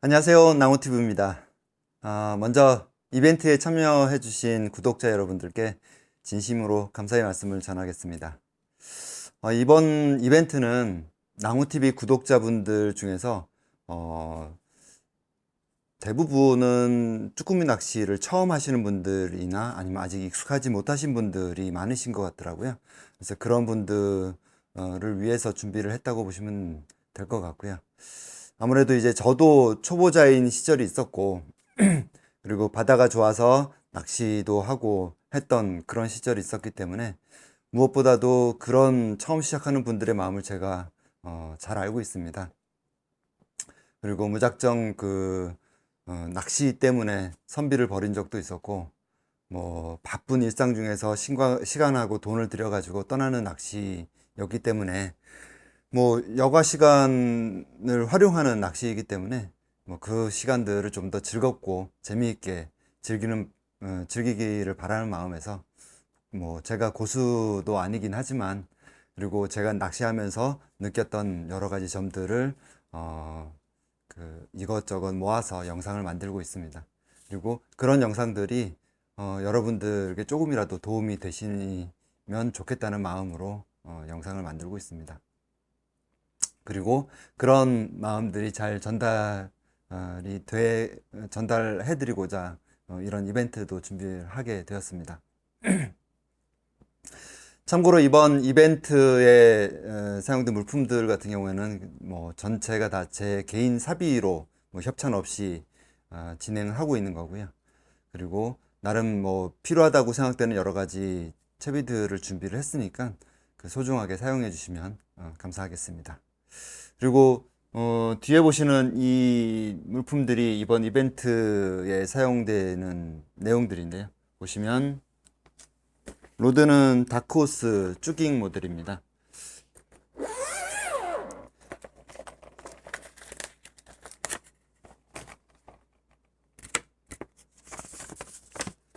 안녕하세요. 나무티브입니다. 먼저 이벤트에 참여해주신 구독자 여러분들께 진심으로 감사의 말씀을 전하겠습니다. 이번 이벤트는 나무TV 구독자분들 중에서 대부분은 쭈꾸미 낚시를 처음 하시는 분들이나 아니면 아직 익숙하지 못하신 분들이 많으신 것 같더라고요. 그래서 그런 분들을 위해서 준비를 했다고 보시면 될 것 같고요. 아무래도 이제 저도 초보자인 시절이 있었고, 그리고 바다가 좋아서 낚시도 하고 했던 그런 시절이 있었기 때문에 무엇보다도 그런 처음 시작하는 분들의 마음을 제가 잘 알고 있습니다. 그리고 무작정 낚시 때문에 선비를 벌인 적도 있었고, 뭐 바쁜 일상 중에서 시간하고 돈을 들여가지고 떠나는 낚시였기 때문에 뭐 여가 시간을 활용하는 낚시이기 때문에 뭐 그 시간들을 좀 더 즐겁고 재미있게 즐기기를 바라는 마음에서 뭐 제가 고수도 아니긴 하지만 그리고 제가 낚시하면서 느꼈던 여러 가지 점들을 이것저것 모아서 영상을 만들고 있습니다. 그리고 그런 영상들이 여러분들에게 조금이라도 도움이 되시면 좋겠다는 마음으로 영상을 만들고 있습니다. 그리고 그런 마음들이 잘 전달해드리고자 이런 이벤트도 준비를 하게 되었습니다. 참고로 이번 이벤트에 사용된 물품들 같은 경우에는 뭐 전체가 다 제 개인 사비로 뭐 협찬 없이 진행을 하고 있는 거고요. 그리고 나름 뭐 필요하다고 생각되는 여러 가지 채비들을 준비를 했으니까 소중하게 사용해 주시면 감사하겠습니다. 그리고 뒤에 보시는 이 물품들이 이번 이벤트에 사용되는 내용들인데요. 보시면 로드는 다크호스 쭈깅 모델입니다.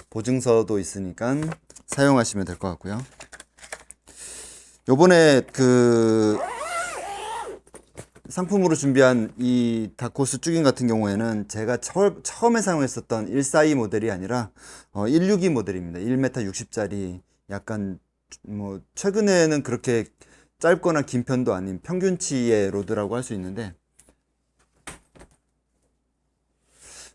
보증서도 있으니까 사용하시면 될 것 같고요. 요번에 상품으로 준비한 이 다크호스 쭈깅 같은 경우에는 제가 처음에 사용했었던 142 모델이 아니라 162 모델입니다. 1m 60짜리 약간 뭐 최근에는 그렇게 짧거나 긴 편도 아닌 평균치의 로드라고 할 수 있는데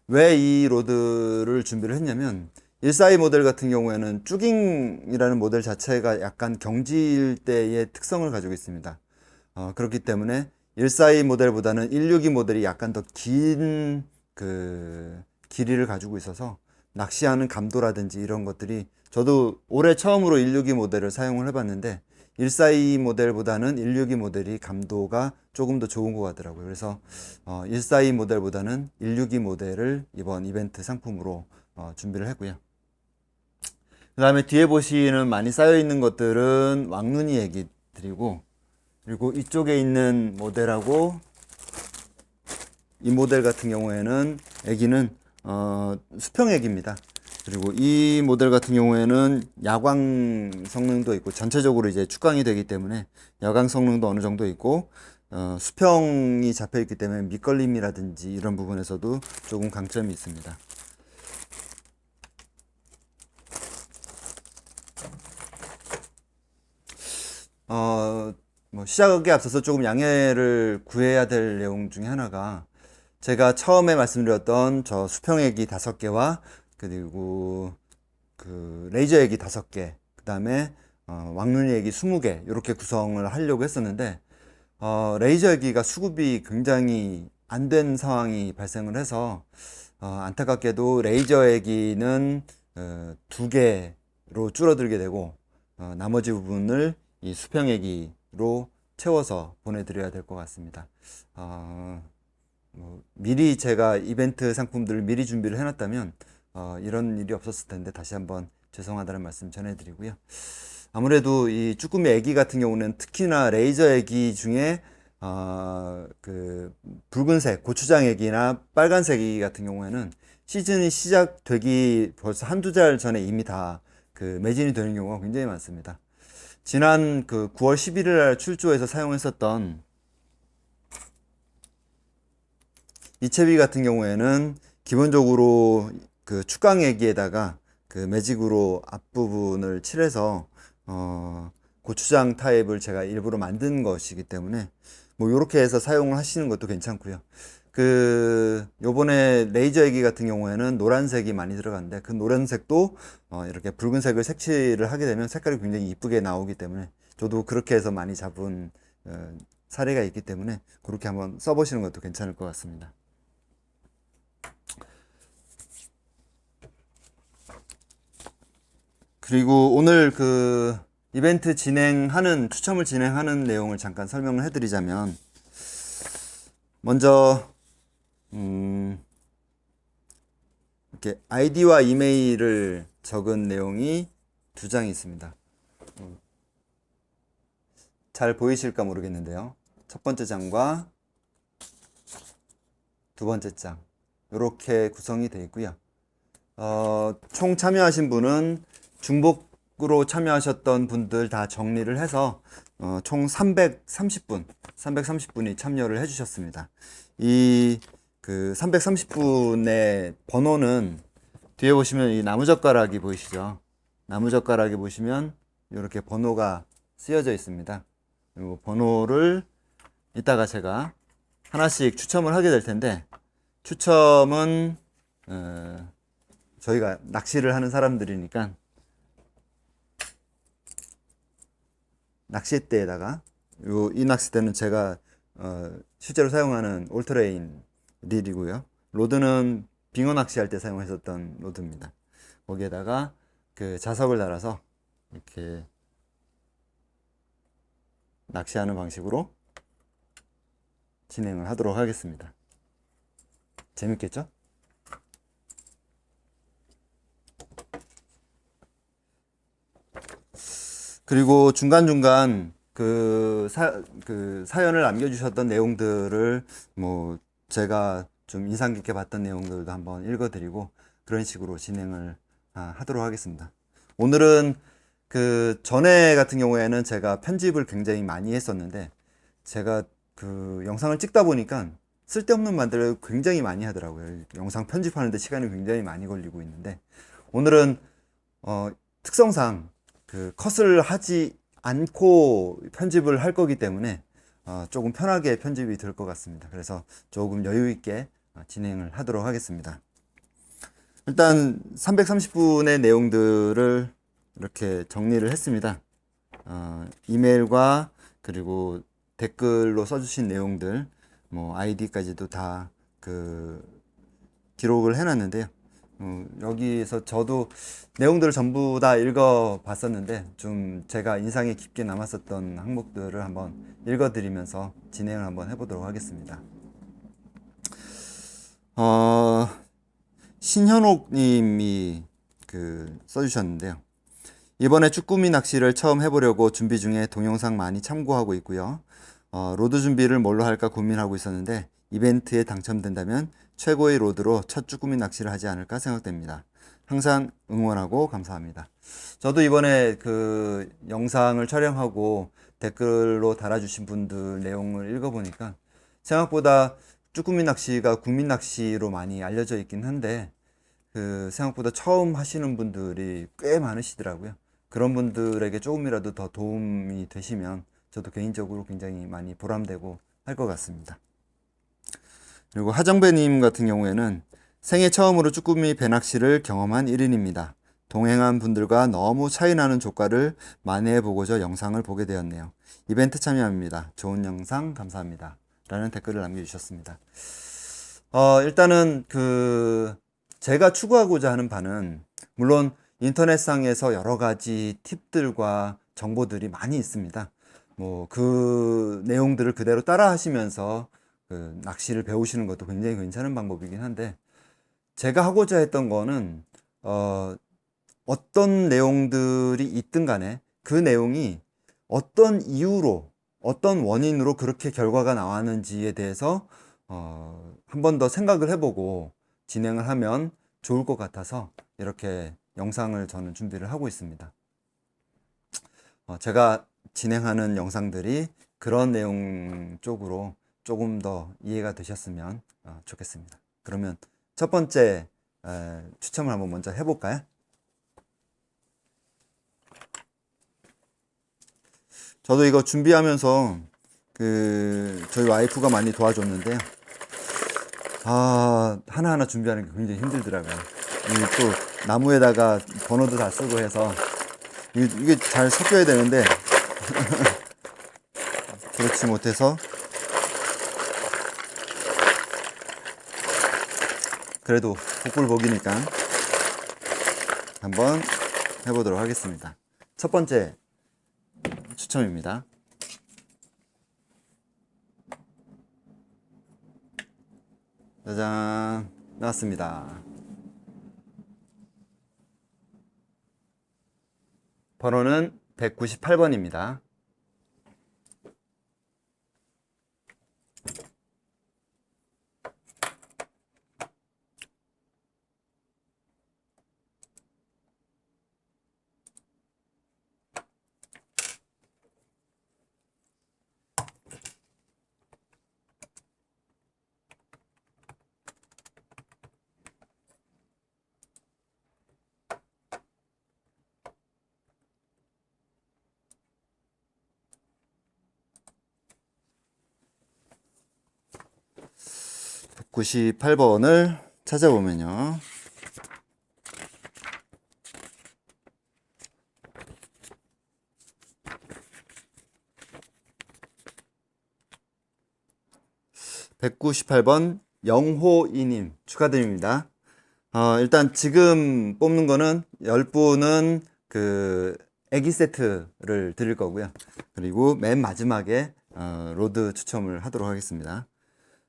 왜 이 로드를 준비를 했냐면 142 모델 같은 경우에는 쭈깅이라는 모델 자체가 약간 경질대의 특성을 가지고 있습니다. 그렇기 때문에 142 모델보다는 162 모델이 약간 더 긴 길이를 가지고 있어서 낚시하는 감도라든지 이런 것들이 저도 올해 처음으로 162 모델을 사용을 해봤는데 142 모델보다는 162 모델이 감도가 조금 더 좋은 것 같더라고요. 그래서 142 모델보다는 162 모델을 이번 이벤트 상품으로 준비를 했고요. 그 다음에 뒤에 보시는 많이 쌓여 있는 것들은 왕눈이 애기들이고, 그리고 이쪽에 있는 모델하고 이 모델 같은 경우에는 애기는 수평 애기입니다. 그리고 이 모델 같은 경우에는 야광 성능도 있고 전체적으로 이제 축광이 되기 때문에 야광 성능도 어느 정도 있고 수평이 잡혀 있기 때문에 밑걸림이라든지 이런 부분에서도 조금 강점이 있습니다. 뭐 시작에 앞서서 조금 양해를 구해야 될 내용 중에 하나가 제가 처음에 말씀드렸던 저 수평액이 5개와 그리고 레이저 액이 5개, 그 다음에 왕눈이 액이 20개 이렇게 구성을 하려고 했었는데 레이저 액기가 수급이 굉장히 안 된 상황이 발생을 해서 안타깝게도 레이저 액기는 2개로 줄어들게 되고 나머지 부분을 이 수평 액기로 채워서 보내드려야 될 것 같습니다. 미리 제가 이벤트 상품들을 미리 준비를 해놨다면 이런 일이 없었을 텐데 다시 한번 죄송하다는 말씀 전해드리고요. 아무래도 이 쭈꾸미 애기 같은 경우는 특히나 레이저 애기 중에 붉은색 고추장 애기나 빨간색 애기 같은 경우에는 시즌이 시작되기 벌써 한두 달 전에 이미 다 매진이 되는 경우가 굉장히 많습니다. 지난 9월 11일 날 출조해서 사용했었던 이채비 같은 경우에는 기본적으로 그 축광애기에다가 그 매직으로 앞부분을 칠해서 고추장 타입을 제가 일부러 만든 것이기 때문에 뭐 요렇게 해서 사용을 하시는 것도 괜찮고요. 그 요번에 레이저 애기 같은 경우에는 노란색이 많이 들어갔는데 그 노란색도 이렇게 붉은색을 색칠을 하게 되면 색깔이 굉장히 이쁘게 나오기 때문에 저도 그렇게 해서 많이 잡은 사례가 있기 때문에 그렇게 한번 써보시는 것도 괜찮을 것 같습니다. 그리고 오늘 그 이벤트 진행하는, 추첨을 진행하는 내용을 잠깐 설명을 해드리자면, 먼저, 이렇게 아이디와 이메일을 적은 내용이 두 장이 있습니다. 잘 보이실까 모르겠는데요. 첫 번째 장과 두 번째 장. 이렇게 구성이 되어 있고요. 총 참여하신 분은 중복으로 참여하셨던 분들 다 정리를 해서 총 330분이 참여를 해주셨습니다. 이 그 330분의 번호는 뒤에 보시면 이 나무젓가락이 보이시죠? 나무젓가락이 보시면 이렇게 번호가 쓰여져 있습니다. 이 번호를 이따가 제가 하나씩 추첨을 하게 될 텐데, 추첨은 저희가 낚시를 하는 사람들이니까 낚싯대에다가 이 낚싯대는 제가 실제로 사용하는 올트레인 릴이고요. 로드는 빙어 낚시할 때 사용했었던 로드입니다. 거기에다가 그 자석을 달아서 이렇게 낚시하는 방식으로 진행을 하도록 하겠습니다. 재밌겠죠? 그리고 중간중간 그 사연을 남겨주셨던 내용들을 뭐 제가 좀 인상 깊게 봤던 내용들도 한번 읽어드리고 그런 식으로 진행을 하도록 하겠습니다. 오늘은 그 전에 같은 경우에는 제가 편집을 굉장히 많이 했었는데 제가 그 영상을 찍다 보니까 쓸데없는 말들을 굉장히 많이 하더라고요. 영상 편집하는데 시간이 굉장히 많이 걸리고 있는데 오늘은 특성상 그 컷을 하지 않고 편집을 할 거기 때문에 조금 편하게 편집이 될 것 같습니다. 그래서 조금 여유 있게 진행을 하도록 하겠습니다. 일단 330분의 내용들을 이렇게 정리를 했습니다. 이메일과 그리고 댓글로 써주신 내용들, 뭐 아이디까지도 다 그 기록을 해놨는데요. 여기서 저도 내용들을 전부 다 읽어 봤었는데 좀 제가 인상이 깊게 남았었던 항목들을 한번 읽어 드리면서 진행을 한번 해보도록 하겠습니다. 신현옥 님이 그 써주셨는데요. 이번에 쭈꾸미 낚시를 처음 해보려고 준비 중에 동영상 많이 참고하고 있고요. 로드 준비를 뭘로 할까 고민하고 있었는데 이벤트에 당첨된다면 최고의 로드로 첫 쭈꾸미 낚시를 하지 않을까 생각됩니다. 항상 응원하고 감사합니다. 저도 이번에 그 영상을 촬영하고 댓글로 달아주신 분들 내용을 읽어보니까 생각보다 쭈꾸미 낚시가 국민 낚시로 많이 알려져 있긴 한데 그 생각보다 처음 하시는 분들이 꽤 많으시더라고요. 그런 분들에게 조금이라도 더 도움이 되시면 저도 개인적으로 굉장히 많이 보람되고 할 것 같습니다. 그리고 하정배님 같은 경우에는 생애 처음으로 쭈꾸미 배낚시를 경험한 1인입니다. 동행한 분들과 너무 차이나는 조과를 만회해보고자 영상을 보게 되었네요. 이벤트 참여합니다. 좋은 영상 감사합니다. 라는 댓글을 남겨주셨습니다. 일단은 제가 추구하고자 하는 바는 물론 인터넷상에서 여러 가지 팁들과 정보들이 많이 있습니다. 뭐 그 내용들을 그대로 따라 하시면서 그 낚시를 배우시는 것도 굉장히 괜찮은 방법이긴 한데 제가 하고자 했던 거는 어떤 내용들이 있든 간에 그 내용이 어떤 이유로 어떤 원인으로 그렇게 결과가 나왔는지에 대해서 한 번 더 생각을 해보고 진행을 하면 좋을 것 같아서 이렇게 영상을 저는 준비를 하고 있습니다. 제가 진행하는 영상들이 그런 내용 쪽으로 조금 더 이해가 되셨으면 좋겠습니다. 그러면 첫 번째 추첨을 한번 먼저 해볼까요? 저도 이거 준비하면서 저희 와이프가 많이 도와줬는데요. 하나하나 준비하는 게 굉장히 힘들더라고요. 또 나무에다가 번호도 다 쓰고 해서 이게 잘 섞여야 되는데 그렇지 못해서 그래도 복불복이니까 한번 해보도록 하겠습니다. 첫 번째 추첨입니다. 짜잔, 나왔습니다. 번호는 198번입니다. (198번을) 찾아보면요. (198번) 영호이님 축하드립니다. 일단 지금 뽑는 거는 10분은 애기 세트를 드릴 거고요. 그리고 맨 마지막에 로드 추첨을 하도록 하겠습니다.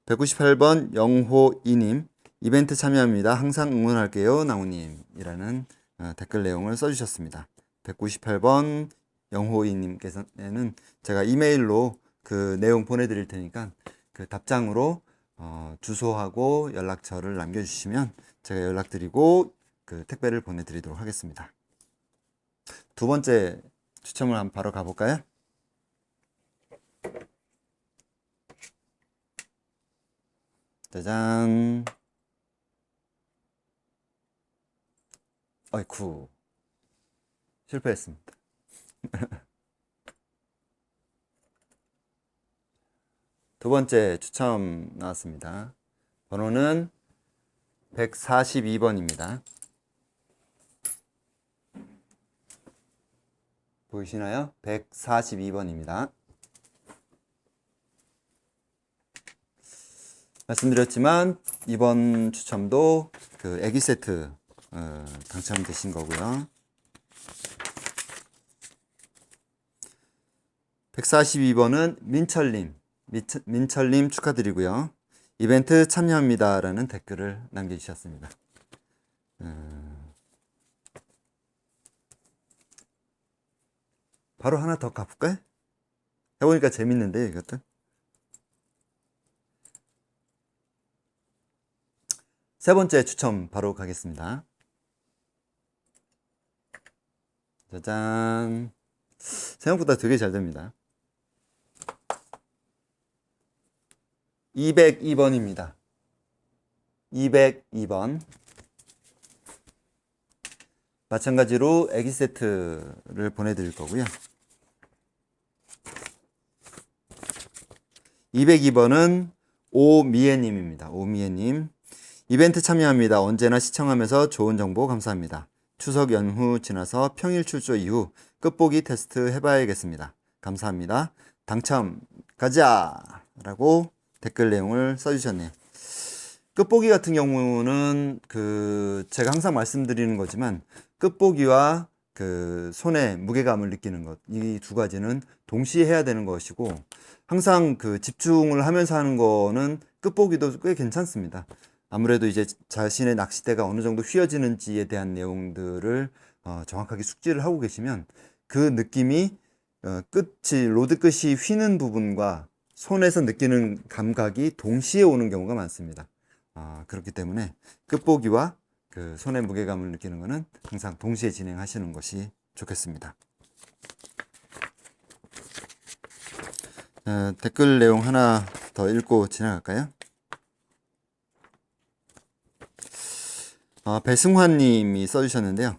198번 영호이님, 이벤트 참여합니다. 항상 응원할게요. 나우님 이라는 댓글 내용을 써주셨습니다. 198번 영호이님께서는 제가 이메일로 그 내용 보내드릴 테니까 그 답장으로 주소하고 연락처를 남겨주시면 제가 연락드리고 그 택배를 보내드리도록 하겠습니다. 두 번째 추첨을 한번 바로 가볼까요? 짜잔. 어이쿠. 실패했습니다. 두 번째 추첨 나왔습니다. 번호는 142번입니다. 보이시나요? 142번입니다. 말씀드렸지만 이번 추첨도 그 애기 세트 당첨되신 거고요. 142번은 민철님 축하드리고요. 이벤트 참여합니다 라는 댓글을 남겨주셨습니다. 바로 하나 더 가볼까요? 해보니까 재밌는데 이것도. 세 번째 추첨 바로 가겠습니다. 짜잔. 생각보다 되게 잘 됩니다. 202번입니다. 202번. 마찬가지로 애기 세트를 보내드릴 거고요. 202번은 오미애님입니다. 오미애님. 이벤트 참여합니다. 언제나 시청하면서 좋은 정보 감사합니다. 추석 연휴 지나서 평일 출조 이후 끝보기 테스트 해봐야겠습니다. 감사합니다. 당첨 가자! 라고 댓글 내용을 써주셨네요. 끝보기 같은 경우는 제가 항상 말씀드리는 거지만 끝보기와 손의 무게감을 느끼는 것, 이 두 가지는 동시에 해야 되는 것이고 항상 집중을 하면서 하는 거는 끝보기도 꽤 괜찮습니다. 아무래도 이제 자신의 낚싯대가 어느 정도 휘어지는지에 대한 내용들을 정확하게 숙지를 하고 계시면 그 느낌이 로드 끝이 휘는 부분과 손에서 느끼는 감각이 동시에 오는 경우가 많습니다. 그렇기 때문에 끝보기와 손의 무게감을 느끼는 것은 항상 동시에 진행하시는 것이 좋겠습니다. 댓글 내용 하나 더 읽고 지나갈까요? 배승환 님이 써주셨는데요.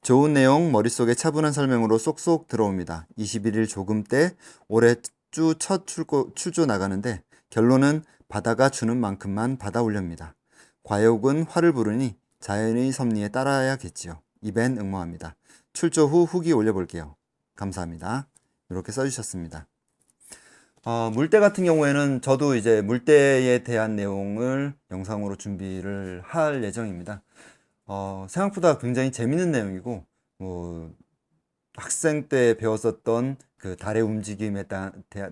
좋은 내용, 머릿속에 차분한 설명으로 쏙쏙 들어옵니다. 21일 조금 때 올해 주 첫 출조 나가는데 결론은 바다가 주는 만큼만 받아올렵니다. 과욕은 화를 부르니 자연의 섭리에 따라야겠지요. 이벤 응모합니다. 출조 후 후기 올려볼게요. 감사합니다. 이렇게 써주셨습니다. 물때 같은 경우에는 저도 이제 물때에 대한 내용을 영상으로 준비를 할 예정입니다. 생각보다 굉장히 재밌는 내용이고, 뭐, 학생 때 배웠었던 그 달의 움직임에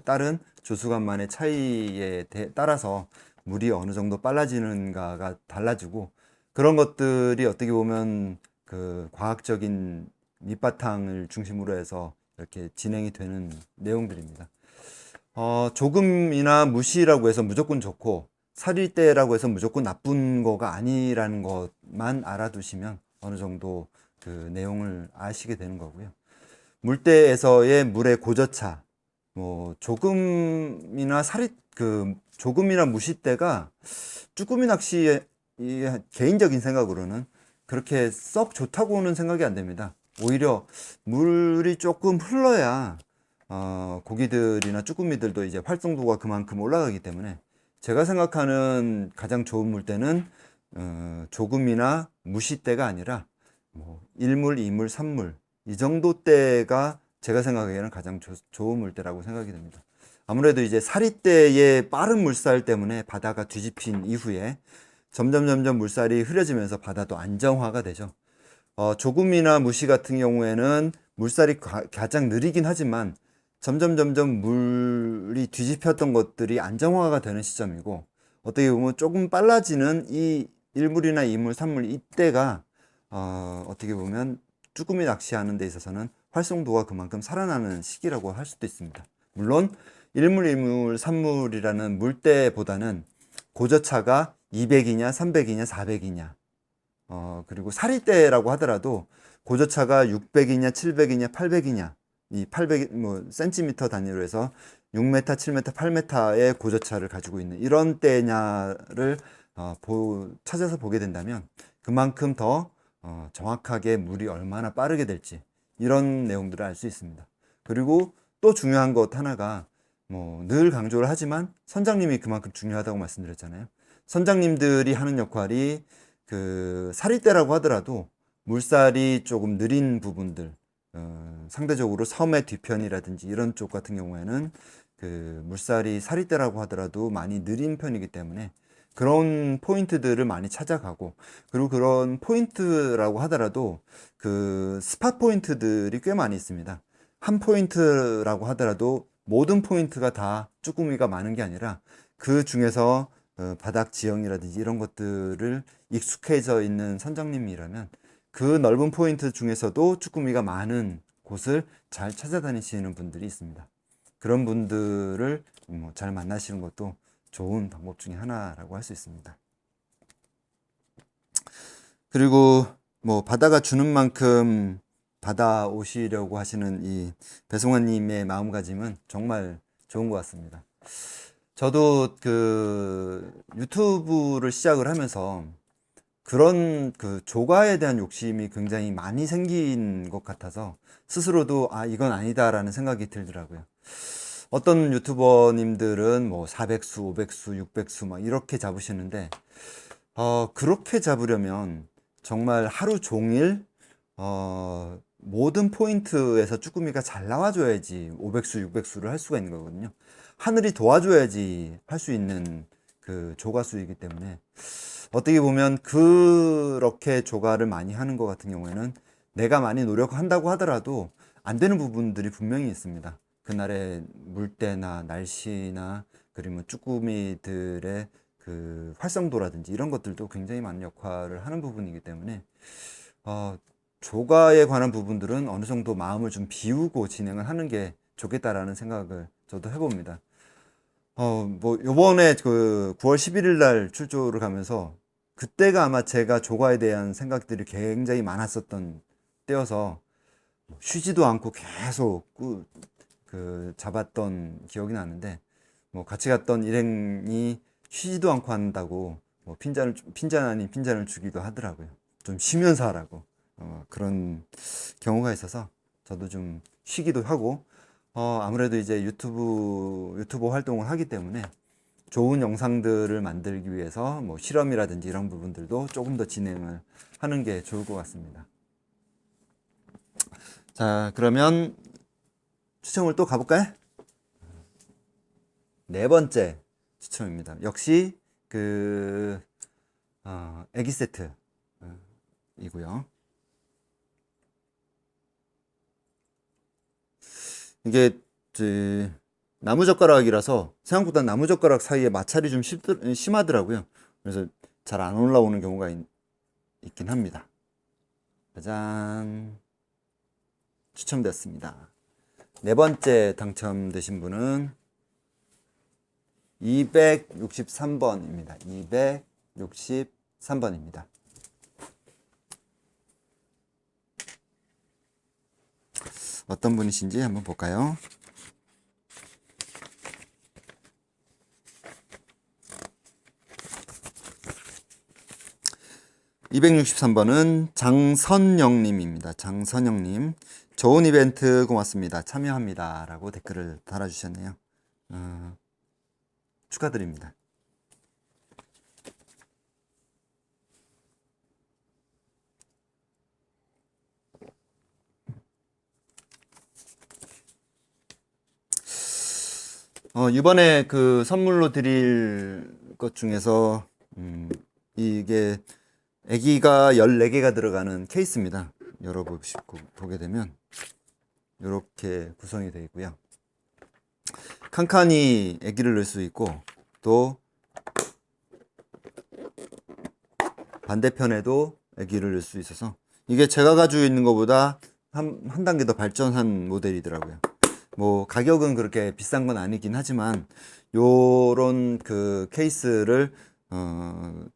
따른 조수간만의 차이에 따라서 물이 어느 정도 빨라지는가가 달라지고, 그런 것들이 어떻게 보면 그 과학적인 밑바탕을 중심으로 해서 이렇게 진행이 되는 내용들입니다. 조금이나 무시라고 해서 무조건 좋고, 살일 때라고 해서 무조건 나쁜 거가 아니라는 것만 알아두시면 어느 정도 그 내용을 아시게 되는 거고요. 물때에서의 물의 고저차, 뭐, 조금이나 무시 때가 쭈꾸미 낚시의 개인적인 생각으로는 그렇게 썩 좋다고는 생각이 안 됩니다. 오히려 물이 조금 흘러야 고기들이나 쭈꾸미들도 이제 활성도가 그만큼 올라가기 때문에 제가 생각하는 가장 좋은 물때는 조금이나 무시때가 아니라 뭐 1물, 2물, 3물 이 정도 때가 제가 생각하기에는 가장 좋은 물때라고 생각이 됩니다. 아무래도 이제 사리때의 빠른 물살 때문에 바다가 뒤집힌 이후에 점점 물살이 흐려지면서 바다도 안정화가 되죠. 조금이나 무시 같은 경우에는 물살이 가장 느리긴 하지만 점점 물이 뒤집혔던 것들이 안정화가 되는 시점이고, 어떻게 보면 조금 빨라지는 이 1물이나 2물, 3물 이때가 어떻게 보면 쭈꾸미 낚시하는 데 있어서는 활성도가 그만큼 살아나는 시기라고 할 수도 있습니다. 물론 1물, 2물, 3물이라는 물때보다는 고저차가 200이냐, 300이냐, 400이냐, 그리고 사리때라고 하더라도 고저차가 600이냐, 700이냐, 800이냐, 이 800, 뭐, 센티미터 단위로 해서 6m, 7m, 8m의 고저차를 가지고 있는 이런 때냐를 찾아서 보게 된다면 그만큼 더 정확하게 물이 얼마나 빠르게 될지 이런 내용들을 알 수 있습니다. 그리고 또 중요한 것 하나가 뭐 늘 강조를 하지만 선장님이 그만큼 중요하다고 말씀드렸잖아요. 선장님들이 하는 역할이 그 사리대라고 하더라도 물살이 조금 느린 부분들, 상대적으로 섬의 뒤편이라든지 이런 쪽 같은 경우에는 그 물살이 사리대라고 하더라도 많이 느린 편이기 때문에 그런 포인트들을 많이 찾아가고, 그리고 그런 포인트라고 하더라도 그 스팟 포인트들이 꽤 많이 있습니다. 한 포인트라고 하더라도 모든 포인트가 다 쭈꾸미가 많은 게 아니라 그 중에서 바닥 지형이라든지 이런 것들을 익숙해져 있는 선장님이라면 그 넓은 포인트 중에서도 쭈꾸미가 많은 곳을 잘 찾아다니시는 분들이 있습니다. 그런 분들을 잘 만나시는 것도 좋은 방법 중에 하나라고 할 수 있습니다. 그리고 뭐 바다가 주는 만큼 받아오시려고 하시는 이 배송환님의 마음가짐은 정말 좋은 것 같습니다. 저도 그 유튜브를 시작을 하면서 그런 그 조과에 대한 욕심이 굉장히 많이 생긴 것 같아서 스스로도 이건 아니다라는 생각이 들더라고요. 어떤 유튜버님들은 뭐 400수, 500수, 600수 막 이렇게 잡으시는데 그렇게 잡으려면 정말 하루 종일 모든 포인트에서 쭈꾸미가 잘 나와줘야지 500수, 600수를 할 수가 있는 거거든요. 하늘이 도와줘야지 할 수 있는 그 조과수이기 때문에 어떻게 보면 그렇게 조과를 많이 하는 것 같은 경우에는 내가 많이 노력한다고 하더라도 안 되는 부분들이 분명히 있습니다. 그날의 물때나 날씨나 그리고 쭈꾸미들의 그 활성도라든지 이런 것들도 굉장히 많은 역할을 하는 부분이기 때문에 조과에 관한 부분들은 어느 정도 마음을 좀 비우고 진행을 하는 게 좋겠다라는 생각을 저도 해봅니다. 뭐 요번에 그 9월 11일 날 출조를 가면서 그때가 아마 제가 조과에 대한 생각들이 굉장히 많았었던 때여서 쉬지도 않고 계속 그 잡았던 기억이 나는데 뭐 같이 갔던 일행이 쉬지도 않고 한다고 뭐 핀잔 아닌 핀잔을 주기도 하더라고요. 좀 쉬면서 하라고. 그런 경우가 있어서 저도 좀 쉬기도 하고, 아무래도 이제 유튜버 활동을 하기 때문에 좋은 영상들을 만들기 위해서 뭐 실험이라든지 이런 부분들도 조금 더 진행을 하는 게 좋을 것 같습니다. 자, 그러면 추첨을 또 가볼까요? 네 번째 추첨입니다. 역시 그 애기 세트 이고요. 이게 나무젓가락이라서 생각보다 나무젓가락 사이에 마찰이 좀 심하더라고요. 그래서 잘 안 올라오는 경우가 있긴 합니다. 짜잔, 추첨됐습니다. 네 번째 당첨되신 분은 263번입니다. 263번입니다. 어떤 분이신지 한번 볼까요? (263번은) 장선영님입니다. 장선영님, 좋은 이벤트 고맙습니다. 참여합니다. 라고 댓글을 달아주셨네요. 축하드립니다. 이번에 그 선물로 드릴 것 중에서, 이게 애기가 14개가 들어가는 케이스입니다. 열어보시고 보게 되면 이렇게 구성이 되어 있고요. 칸칸이 애기를 넣을 수 있고, 또 반대편에도 애기를 넣을 수 있어서 이게 제가 가지고 있는 것보다 한 단계 더 발전한 모델이더라고요. 뭐 가격은 그렇게 비싼 건 아니긴 하지만 요런 그 케이스를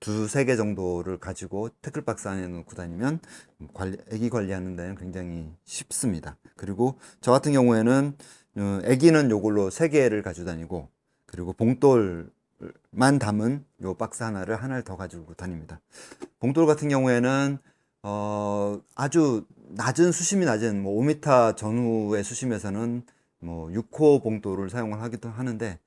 두세 개 정도를 가지고 태클박스 안에 넣고 다니면 애기 관리하는 데는 굉장히 쉽습니다. 그리고 저 같은 경우에는 애기는 요걸로 3개를 가지고 다니고, 그리고 봉돌만 담은 요 박스 하나를 더 가지고 다닙니다. 봉돌 같은 경우에는 아주 낮은 수심이 낮은 뭐 5m 전후의 수심에서는 뭐 6호 봉돌을 사용을 하기도 하는데,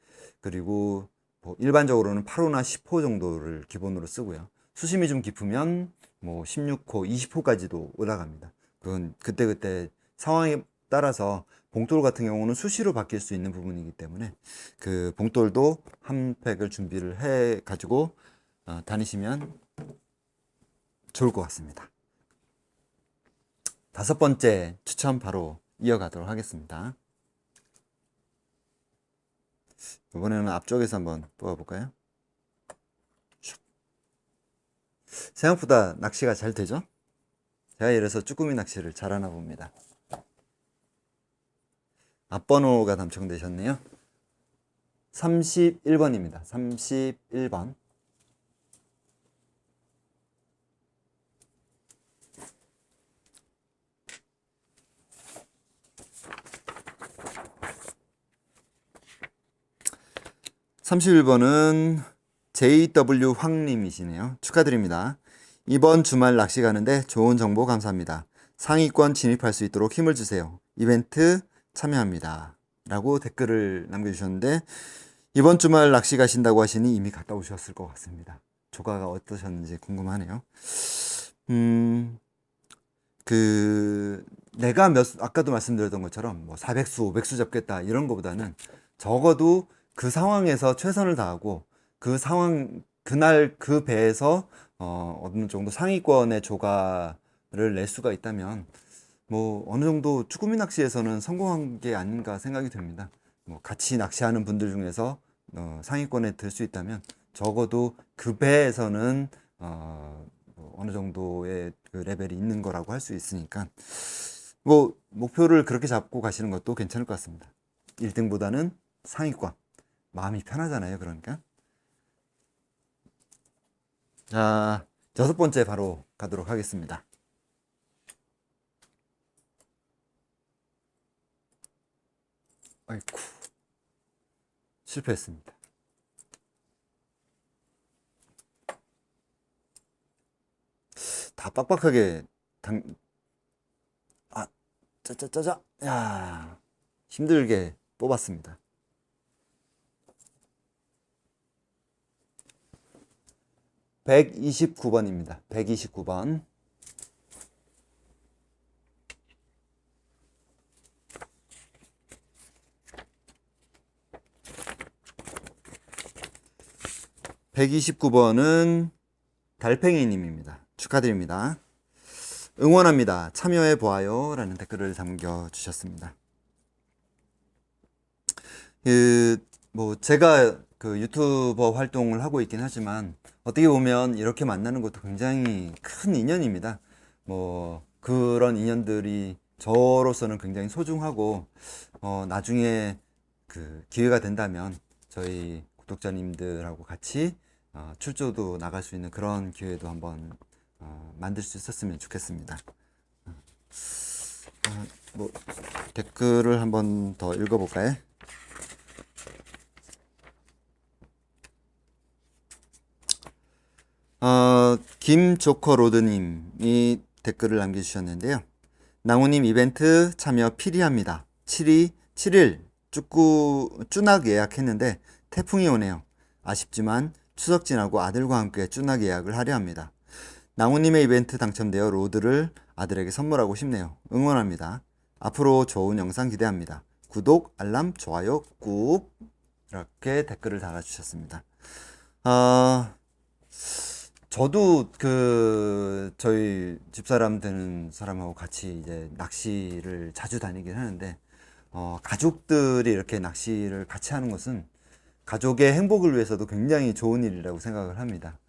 그리고 뭐 일반적으로는 8호나 10호 정도를 기본으로 쓰고요. 수심이 좀 깊으면 뭐 16호, 20호까지도 올라갑니다. 그건 그때그때 상황에 따라서 봉돌 같은 경우는 수시로 바뀔 수 있는 부분이기 때문에 그 봉돌도 한 팩을 준비를 해 가지고 다니시면 좋을 것 같습니다. 5번째 추천 바로 이어가도록 하겠습니다. 이번에는 앞쪽에서 한번 뽑아볼까요? 생각보다 낚시가 잘 되죠? 제가 이래서 쭈꾸미 낚시를 잘하나 봅니다. 앞번호가 당첨되셨네요. 31번입니다. 31번. (31번은) JW 황님이시네요. 축하드립니다. 이번 주말 낚시 가는데 좋은 정보 감사합니다. 상위권 진입할 수 있도록 힘을 주세요. 이벤트 참여합니다. 라고 댓글을 남겨주셨는데, 이번 주말 낚시 가신다고 하시니 이미 갔다 오셨을 것 같습니다. 조과가 어떠셨는지 궁금하네요. 내가 아까도 말씀드렸던 것처럼 뭐 400수, 500수 잡겠다 이런 것보다는 적어도 그 상황에서 최선을 다하고 그날 그 배에서 어느 정도 상위권의 조과를 낼 수가 있다면 뭐 어느 정도 쭈꾸미 낚시에서는 성공한 게 아닌가 생각이 듭니다. 뭐 같이 낚시하는 분들 중에서 상위권에 들 수 있다면 적어도 그 배에서는 뭐 어느 정도의 그 레벨이 있는 거라고 할 수 있으니까 뭐 목표를 그렇게 잡고 가시는 것도 괜찮을 것 같습니다. 1등보다는 상위권. 마음이 편하잖아요. 그러니까. 자, 6번째 바로 가도록 하겠습니다. 아이쿠. 실패했습니다. 다 빡빡하게 짜짜짜자, 야, 힘들게 뽑았습니다. 129번입니다. 129번. (129번은) 달팽이님입니다. 축하드립니다. 응원합니다. 참여해보아요. 라는 댓글을 남겨주셨습니다. 제가 유튜버 활동을 하고 있긴 하지만, 어떻게 보면 이렇게 만나는 것도 굉장히 큰 인연입니다. 그런 인연들이 저로서는 굉장히 소중하고, 나중에 기회가 된다면, 저희 구독자님들하고 같이 출조도 나갈 수 있는 그런 기회도 한번 만들 수 있었으면 좋겠습니다. 댓글을 한번 더 읽어볼까요? 김조커로드님이 댓글을 남겨주셨는데요. 낭우님 이벤트 참여 필요합니다. 7일 쭈낙 예약했는데 태풍이 오네요. 아쉽지만 추석 지나고 아들과 함께 쭈낙 예약을 하려 합니다. 낭우님의 이벤트 당첨되어 로드를 아들에게 선물하고 싶네요. 응원합니다. 앞으로 좋은 영상 기대합니다. 구독, 알람, 좋아요 꾹. 이렇게 댓글을 달아주셨습니다. 저도 저희 집사람 되는 사람하고 같이 이제 낚시를 자주 다니긴 하는데, 가족들이 이렇게 낚시를 같이 하는 것은 가족의 행복을 위해서도 굉장히 좋은 일이라고 생각을 합니다.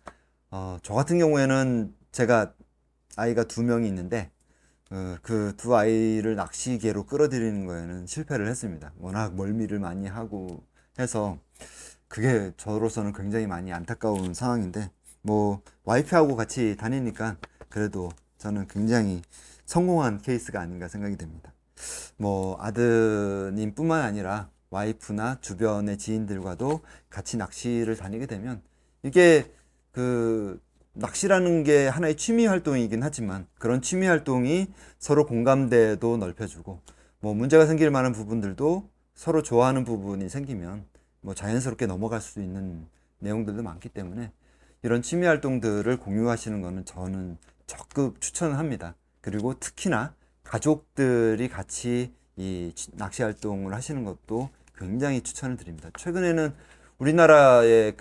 저 같은 경우에는 제가 아이가 2명이 있는데, 그 2아이를 낚시계로 끌어들이는 거에는 실패를 했습니다. 워낙 멀미를 많이 하고 해서 그게 저로서는 굉장히 많이 안타까운 상황인데, 와이프하고 같이 다니니까 그래도 저는 굉장히 성공한 케이스가 아닌가 생각이 됩니다. 아드님 뿐만 아니라 와이프나 주변의 지인들과도 같이 낚시를 다니게 되면, 이게 낚시라는 게 하나의 취미 활동이긴 하지만, 그런 취미 활동이 서로 공감대도 넓혀주고, 문제가 생길 만한 부분들도 서로 좋아하는 부분이 생기면 자연스럽게 넘어갈 수 있는 내용들도 많기 때문에, 이런 취미 활동들을 공유하시는 것은 저는 적극 추천합니다. 그리고 특히나 가족들이 같이 이 낚시 활동을 하시는 것도 굉장히 추천을 드립니다. 최근에는 우리나라의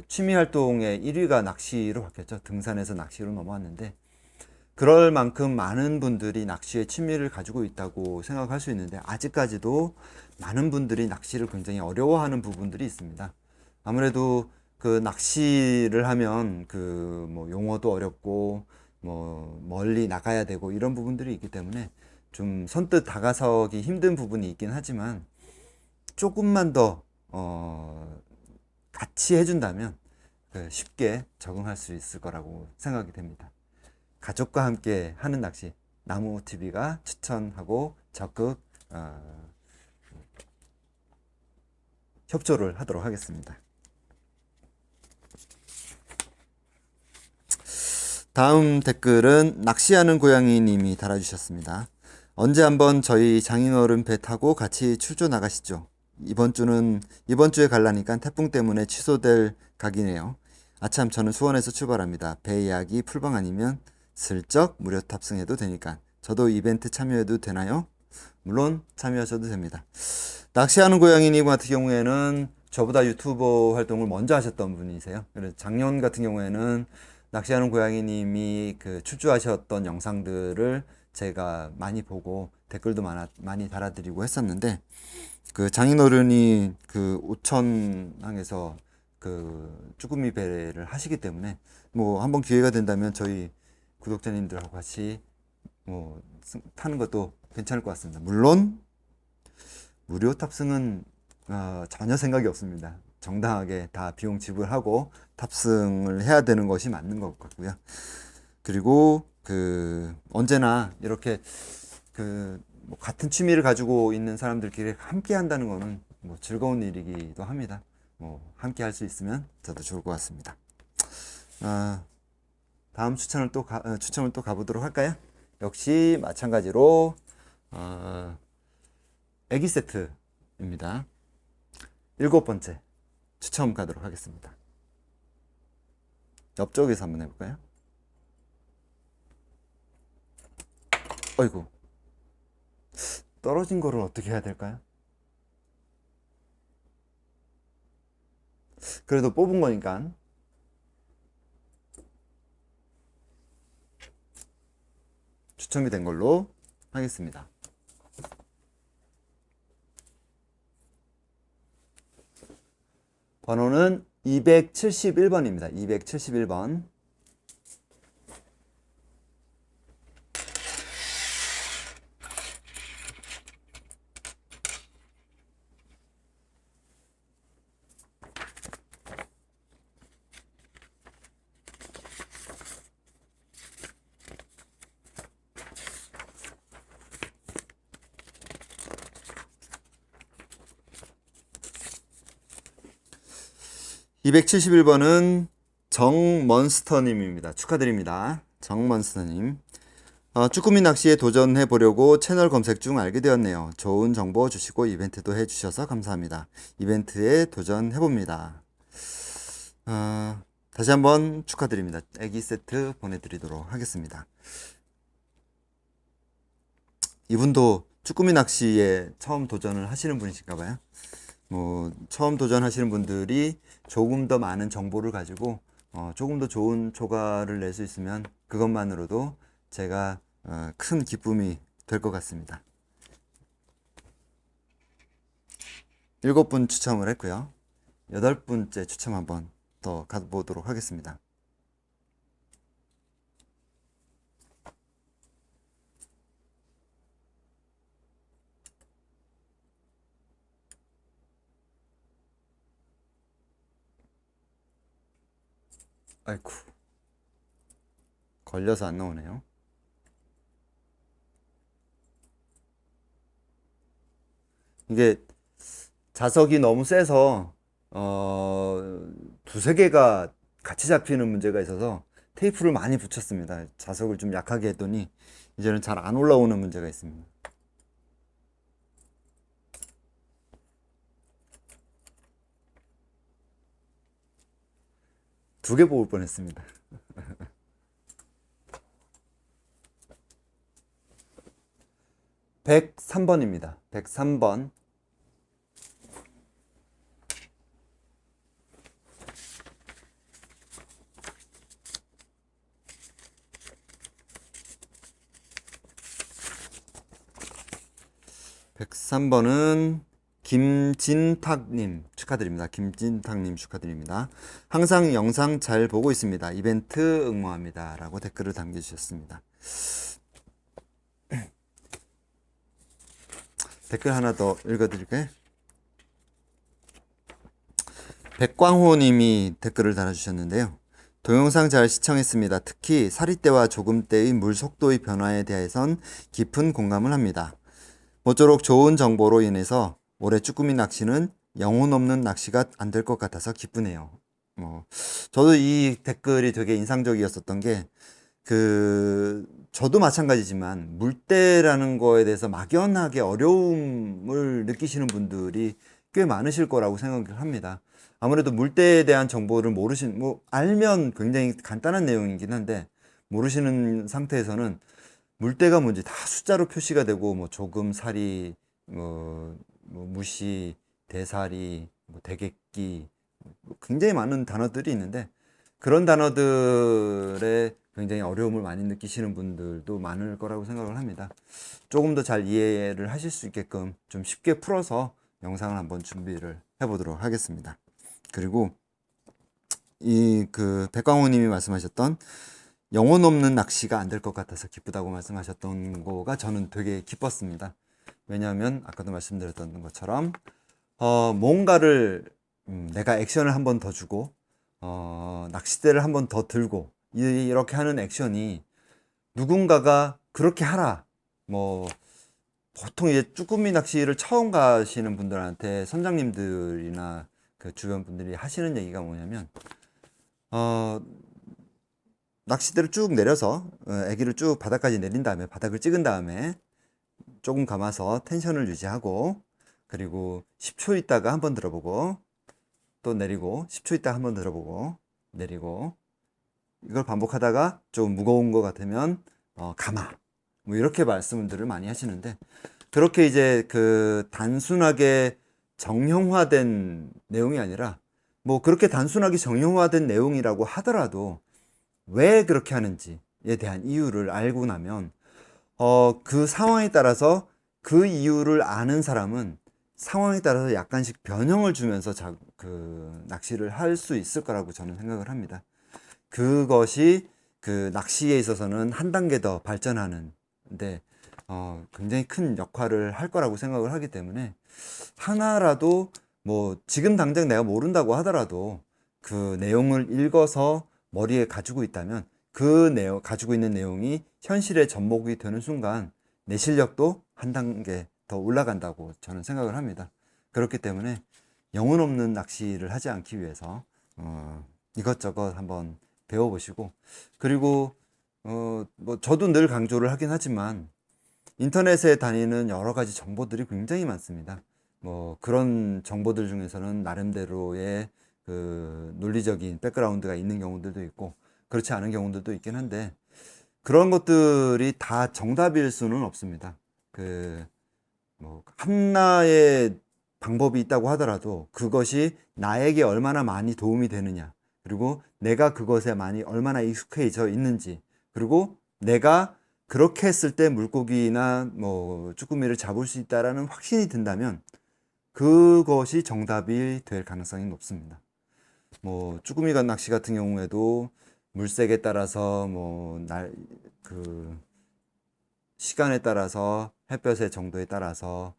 취미 활동의 1위가 낚시로 바뀌었죠. 등산에서 낚시로 넘어왔는데, 그럴 만큼 많은 분들이 낚시에 취미를 가지고 있다고 생각할 수 있는데, 아직까지도 많은 분들이 낚시를 굉장히 어려워하는 부분들이 있습니다. 아무래도 낚시를 하면 용어도 어렵고 멀리 나가야 되고 이런 부분들이 있기 때문에 좀 선뜻 다가서기 힘든 부분이 있긴 하지만, 조금만 더 같이 해준다면 쉽게 적응할 수 있을 거라고 생각이 됩니다. 가족과 함께 하는 낚시, 나무TV가 추천하고 적극 협조를 하도록 하겠습니다. 다음 댓글은 낚시하는 고양이 님이 달아주셨습니다. 언제 한번 저희 장인어른 배 타고 같이 출조 나가시죠. 이번 주에 갈라니까 태풍 때문에 취소될 각이네요. 아참, 저는 수원에서 출발합니다. 배 예약이 풀방 아니면 슬쩍 무료 탑승해도 되니까 저도 이벤트 참여해도 되나요? 물론 참여하셔도 됩니다. 낚시하는 고양이님 같은 경우에는 저보다 유튜버 활동을 먼저 하셨던 분이세요. 그래서 작년 같은 경우에는 낚시하는 고양이님이 출조하셨던 영상들을 제가 많이 보고 댓글도 많이 달아드리고 했었는데, 장인어른이 오천항에서 쭈꾸미 배를 하시기 때문에 한번 기회가 된다면 저희 구독자님들하고 같이 타는 것도 괜찮을 것 같습니다. 물론 무료 탑승은 전혀 생각이 없습니다. 정당하게 다 비용 지불하고 탑승을 해야 되는 것이 맞는 것 같고요. 그리고 언제나 이렇게 같은 취미를 가지고 있는 사람들끼리 함께 한다는 거는 즐거운 일이기도 합니다. 함께 할 수 있으면 저도 좋을 것 같습니다. 다음 추천을 추첨을 또 가보도록 할까요? 역시 마찬가지로 애기 세트입니다. 7번째 추첨 가도록 하겠습니다. 옆쪽에서 한번 해볼까요? 어이구, 떨어진 거를 어떻게 해야 될까요? 그래도 뽑은 거니까 추첨이 된 걸로 하겠습니다. 번호는 271번입니다. 271번. (271번은) 정먼스터님입니다. 축하드립니다. 정먼스터님. 쭈꾸미 낚시에 도전해 보려고 채널 검색 중 알게 되었네요. 좋은 정보 주시고 이벤트도 해주셔서 감사합니다. 이벤트에 도전해 봅니다. 다시 한번 축하드립니다. 애기 세트 보내드리도록 하겠습니다. 이분도 쭈꾸미 낚시에 처음 도전을 하시는 분이신가 봐요. 처음 도전하시는 분들이 조금 더 많은 정보를 가지고 조금 더 좋은 초과를 낼 수 있으면 그것만으로도 제가 큰 기쁨이 될 것 같습니다. 7분 추첨을 했고요. 8번째 추첨 한번 더 가보도록 하겠습니다. 아이쿠, 걸려서 안 나오네요. 이게 자석이 너무 세서 두세 개가 같이 잡히는 문제가 있어서 테이프를 많이 붙였습니다. 자석을 좀 약하게 했더니 이제는 잘 안 올라오는 문제가 있습니다. 두 개 뽑을 뻔했습니다. 103번입니다. 103번. (103번은) 김진탁님 축하드립니다. 김진탁님 축하드립니다. 항상 영상 잘 보고 있습니다. 이벤트 응모합니다. 라고 댓글을 남겨주셨습니다. 댓글 하나 더 읽어드릴까요? 백광호 님이 댓글을 달아주셨는데요. 동영상 잘 시청했습니다. 특히 사리대와 조금대의 물 속도의 변화에 대해선 깊은 공감을 합니다. 모쪼록 좋은 정보로 인해서 올해 쭈꾸미 낚시는 영혼 없는 낚시가 안 될 것 같아서 기쁘네요. 저도 이 댓글이 되게 인상적이었었던 게, 저도 마찬가지지만, 물대라는 거에 대해서 막연하게 어려움을 느끼시는 분들이 꽤 많으실 거라고 생각을 합니다. 아무래도 물대에 대한 정보를 알면 굉장히 간단한 내용이긴 한데, 모르시는 상태에서는 물대가 뭔지 다 숫자로 표시가 되고, 조금, 사리, 무시, 대사리, 대객기, 굉장히 많은 단어들이 있는데, 그런 단어들에 굉장히 어려움을 많이 느끼시는 분들도 많을 거라고 생각을 합니다. 조금 더 잘 이해를 하실 수 있게끔 좀 쉽게 풀어서 영상을 한번 준비를 해보도록 하겠습니다. 그리고 백광호 님이 말씀하셨던 영혼 없는 낚시가 안 될 것 같아서 기쁘다고 말씀하셨던 거가 저는 되게 기뻤습니다. 왜냐하면 아까도 말씀드렸던 것처럼 뭔가를 내가 액션을 한 번 더 주고 낚싯대를 한 번 더 들고 이렇게 하는 액션이 누군가가 그렇게 하라, 보통 이제 쭈꾸미 낚시를 처음 가시는 분들한테 선장님들이나 그 주변 분들이 하시는 얘기가 뭐냐면, 어, 낚싯대를 쭉 내려서 애기를 쭉 바닥까지 내린 다음에 바닥을 찍은 다음에 조금 감아서 텐션을 유지하고, 그리고 10초 있다가 한번 들어보고 또 내리고, 10초 있다가 한번 들어보고 내리고, 이걸 반복하다가 좀 무거운 것 같으면 감아, 뭐 이렇게 말씀들을 많이 하시는데, 그렇게 이제 그 단순하게 정형화된 내용이 아니라, 뭐 그렇게 단순하게 정형화된 내용이라고 하더라도 왜 그렇게 하는지에 대한 이유를 알고 나면 그 상황에 따라서, 그 이유를 아는 사람은 상황에 따라서 약간씩 변형을 주면서 그 낚시를 할 수 있을 거라고 저는 생각을 합니다. 그것이 그 낚시에 있어서는 한 단계 더 발전하는데 굉장히 큰 역할을 할 거라고 생각을 하기 때문에, 하나라도 뭐 지금 당장 내가 모른다고 하더라도 그 내용을 읽어서 머리에 가지고 있다면, 그 내용, 가지고 있는 내용이 현실에 접목이 되는 순간 내 실력도 한 단계 더 올라간다고 저는 생각을 합니다. 그렇기 때문에 영혼 없는 낚시를 하지 않기 위해서 이것저것 한번 배워보시고, 그리고 뭐 저도 늘 강조를 하긴 하지만 인터넷에 다니는 여러 가지 정보들이 굉장히 많습니다. 뭐 그런 정보들 중에서는 나름대로의 그 논리적인 백그라운드가 있는 경우들도 있고 그렇지 않은 경우들도 있긴 한데, 그런 것들이 다 정답일 수는 없습니다. 그 뭐 하나의 방법이 있다고 하더라도 그것이 나에게 얼마나 많이 도움이 되느냐, 그리고 내가 그것에 많이 얼마나 익숙해져 있는지, 그리고 내가 그렇게 했을 때 물고기나 뭐 쭈꾸미를 잡을 수 있다라는 확신이 든다면 그것이 정답이 될 가능성이 높습니다. 뭐 쭈꾸미 낚시 같은 경우에도 물색에 따라서 그 시간에 따라서, 햇볕의 정도에 따라서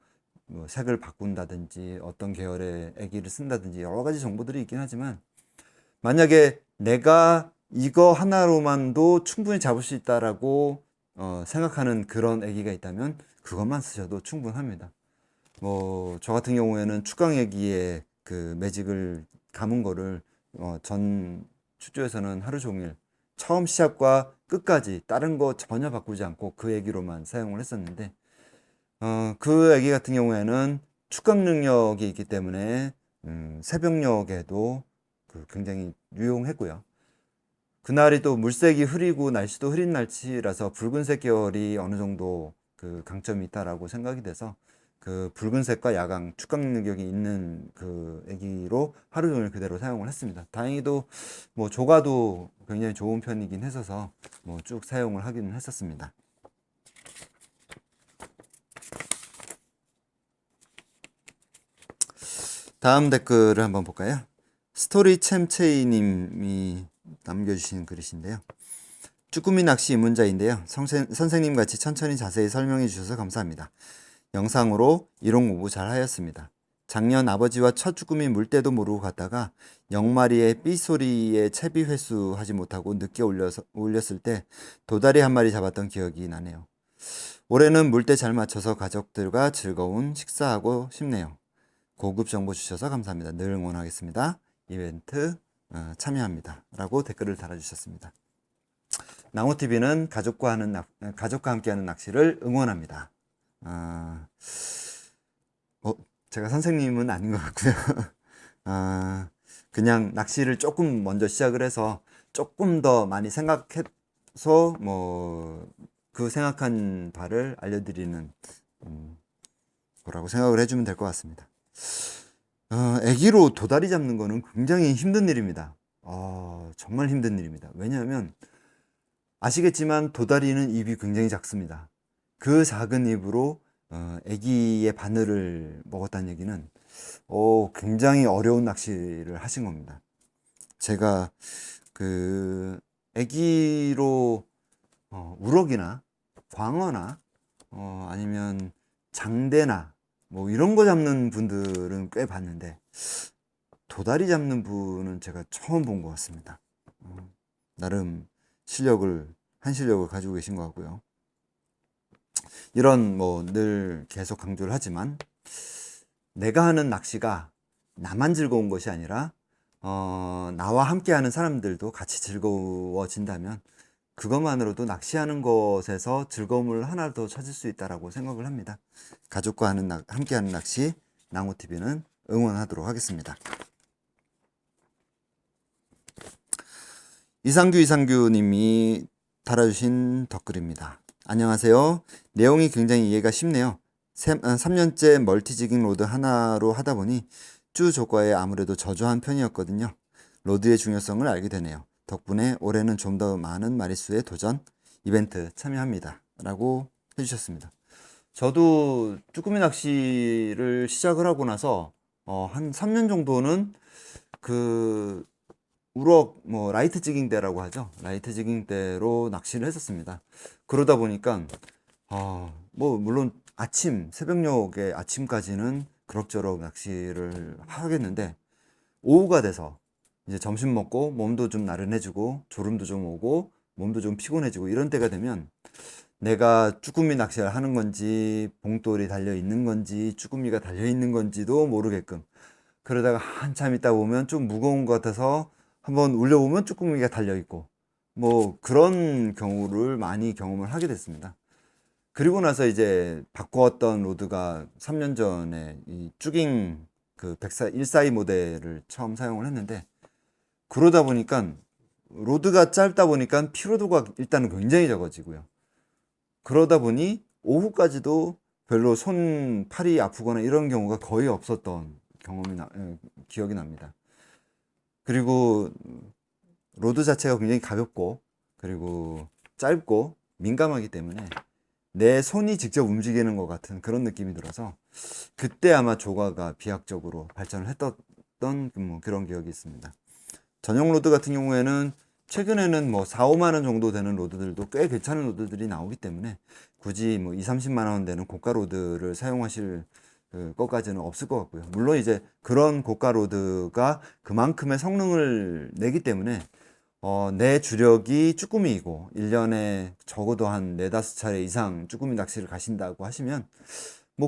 뭐 색을 바꾼다든지 어떤 계열의 애기를 쓴다든지 여러 가지 정보들이 있긴 하지만, 만약에 내가 이거 하나로만도 충분히 잡을 수 있다라고 생각하는 그런 애기가 있다면 그것만 쓰셔도 충분합니다. 뭐 저 같은 경우에는 축강 애기에 그 매직을 감은 거를 전 출조에서는 하루 종일 처음 시합과 끝까지 다른 거 전혀 바꾸지 않고 그 애기로만 사용을 했었는데, 그 애기 같은 경우에는 축강 능력이 있기 때문에 새벽녘에도 굉장히 유용했고요. 그날이 또 물색이 흐리고 날씨도 흐린 날씨라서 붉은색 계열이 어느 정도 그 강점이 있다라고 생각이 돼서 그 붉은색과 야광 축강 능력이 있는 그 애기로 하루 종일 그대로 사용을 했습니다. 다행히도 뭐 조과도 굉장히 좋은 편이긴 했어서 뭐 쭉 사용을 하기는 했었습니다. 다음 댓글을 한번 볼까요? 스토리 챔체이님이 남겨주신 글이신데요. 쭈꾸미 낚시 입문자인데요. 선생님 같이 천천히 자세히 설명해 주셔서 감사합니다. 영상으로 이론 공부 잘 하였습니다. 작년 아버지와 첫 쭈꾸미 물때도 모르고 갔다가 0마리의 삐소리에 채비 회수 하지 못하고 늦게 올렸을 때 도다리 한 마리 잡았던 기억이 나네요. 올해는 물때 잘 맞춰서 가족들과 즐거운 식사하고 싶네요. 고급 정보 주셔서 감사합니다. 늘 응원하겠습니다. 이벤트 참여합니다. 라고 댓글을 달아주셨습니다. 나무TV는 가족과 함께하는 낚시를 응원합니다. 제가 선생님은 아닌 것 같고요. 그냥 낚시를 조금 먼저 시작을 해서 조금 더 많이 생각해서 뭐 그 생각한 바를 알려드리는 거라고 생각을 해주면 될 것 같습니다. 애기로 도다리 잡는 거는 굉장히 힘든 일입니다. 정말 힘든 일입니다. 왜냐하면 아시겠지만 도다리는 입이 굉장히 작습니다. 그 작은 입으로 애기의 바늘을 먹었다는 얘기는 굉장히 어려운 낚시를 하신 겁니다. 제가 그 애기로 우럭이나 광어나 아니면 장대나 뭐 이런 거 잡는 분들은 꽤 봤는데 도다리 잡는 분은 제가 처음 본 것 같습니다. 나름 실력을 가지고 계신 것 같고요. 이런 뭐 늘 계속 강조를 하지만 내가 하는 낚시가 나만 즐거운 것이 아니라 나와 함께하는 사람들도 같이 즐거워진다면 그것만으로도 낚시하는 것에서 즐거움을 하나 더 찾을 수 있다라고 생각을 합니다. 가족과 함께하는 낚시 낭호TV는 응원하도록 하겠습니다. 이상규 님이 달아주신 댓글입니다. 안녕하세요. 내용이 굉장히 이해가 쉽네요. 3년째 멀티지깅 로드 하나로 하다 보니 쭈 조과에 아무래도 저조한 편이었거든요. 로드의 중요성을 알게 되네요. 덕분에 올해는 좀 더 많은 마리수의 도전 이벤트 참여합니다. 라고 해주셨습니다. 저도 쭈꾸미 낚시를 시작을 하고 나서 한 3년 정도는 그 우럭 라이트 지깅 대라고 하죠. 라이트 지깅 대로 낚시를 했었습니다. 그러다 보니까 물론 새벽녘에 아침까지는 그럭저럭 낚시를 하겠는데 오후가 돼서 이제 점심 먹고 몸도 좀 나른해지고 졸음도 좀 오고 몸도 좀 피곤해지고 이런 때가 되면 내가 쭈꾸미 낚시를 하는 건지 봉돌이 달려 있는 건지 쭈꾸미가 달려 있는 건지도 모르게끔 그러다가 한참 있다 보면 좀 무거운 것 같아서 한번 울려보면 쭈꾸미가 달려 있고 그런 경우를 많이 경험을 하게 됐습니다. 그리고 나서 이제 바꾸었던 로드가 3년 전에 이 쭈깅 그 142 모델을 처음 사용을 했는데 그러다 보니까 로드가 짧다 보니까 피로도가 일단은 굉장히 적어지고요. 그러다 보니 오후까지도 별로 팔이 아프거나 이런 경우가 거의 없었던 기억이 납니다. 그리고 로드 자체가 굉장히 가볍고 그리고 짧고 민감하기 때문에 내 손이 직접 움직이는 것 같은 그런 느낌이 들어서 그때 아마 조과가 비약적으로 발전을 했던 그런 기억이 있습니다. 전용 로드 같은 경우에는 최근에는 4, 5만 원 정도 되는 로드들도 꽤 괜찮은 로드들이 나오기 때문에 굳이 2, 30만 원 되는 고가 로드를 사용하실 것까지는 없을 것 같고요. 물론 이제 그런 고가 로드가 그만큼의 성능을 내기 때문에 내 주력이 쭈꾸미이고 1년에 적어도 한 4, 5차례 이상 쭈꾸미 낚시를 가신다고 하시면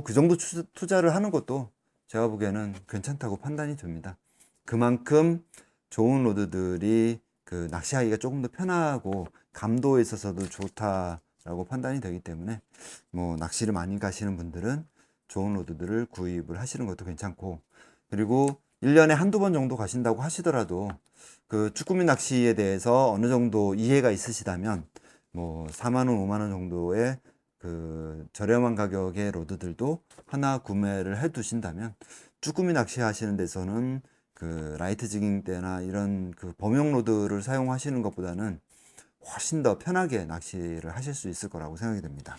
그 정도 투자를 하는 것도 제가 보기에는 괜찮다고 판단이 됩니다. 그만큼 좋은 로드들이 그 낚시하기가 조금 더 편하고 감도에 있어서도 좋다라고 판단이 되기 때문에 낚시를 많이 가시는 분들은 좋은 로드들을 구입을 하시는 것도 괜찮고 그리고 1년에 한두 번 정도 가신다고 하시더라도 그 쭈꾸미 낚시에 대해서 어느 정도 이해가 있으시다면 4만 원, 5만 원 정도의 그 저렴한 가격의 로드들도 하나 구매를 해 두신다면 쭈꾸미 낚시 하시는 데서는 그 라이트 지깅 대나 이런 그 범용 로드를 사용하시는 것보다는 훨씬 더 편하게 낚시를 하실 수 있을 거라고 생각이 됩니다.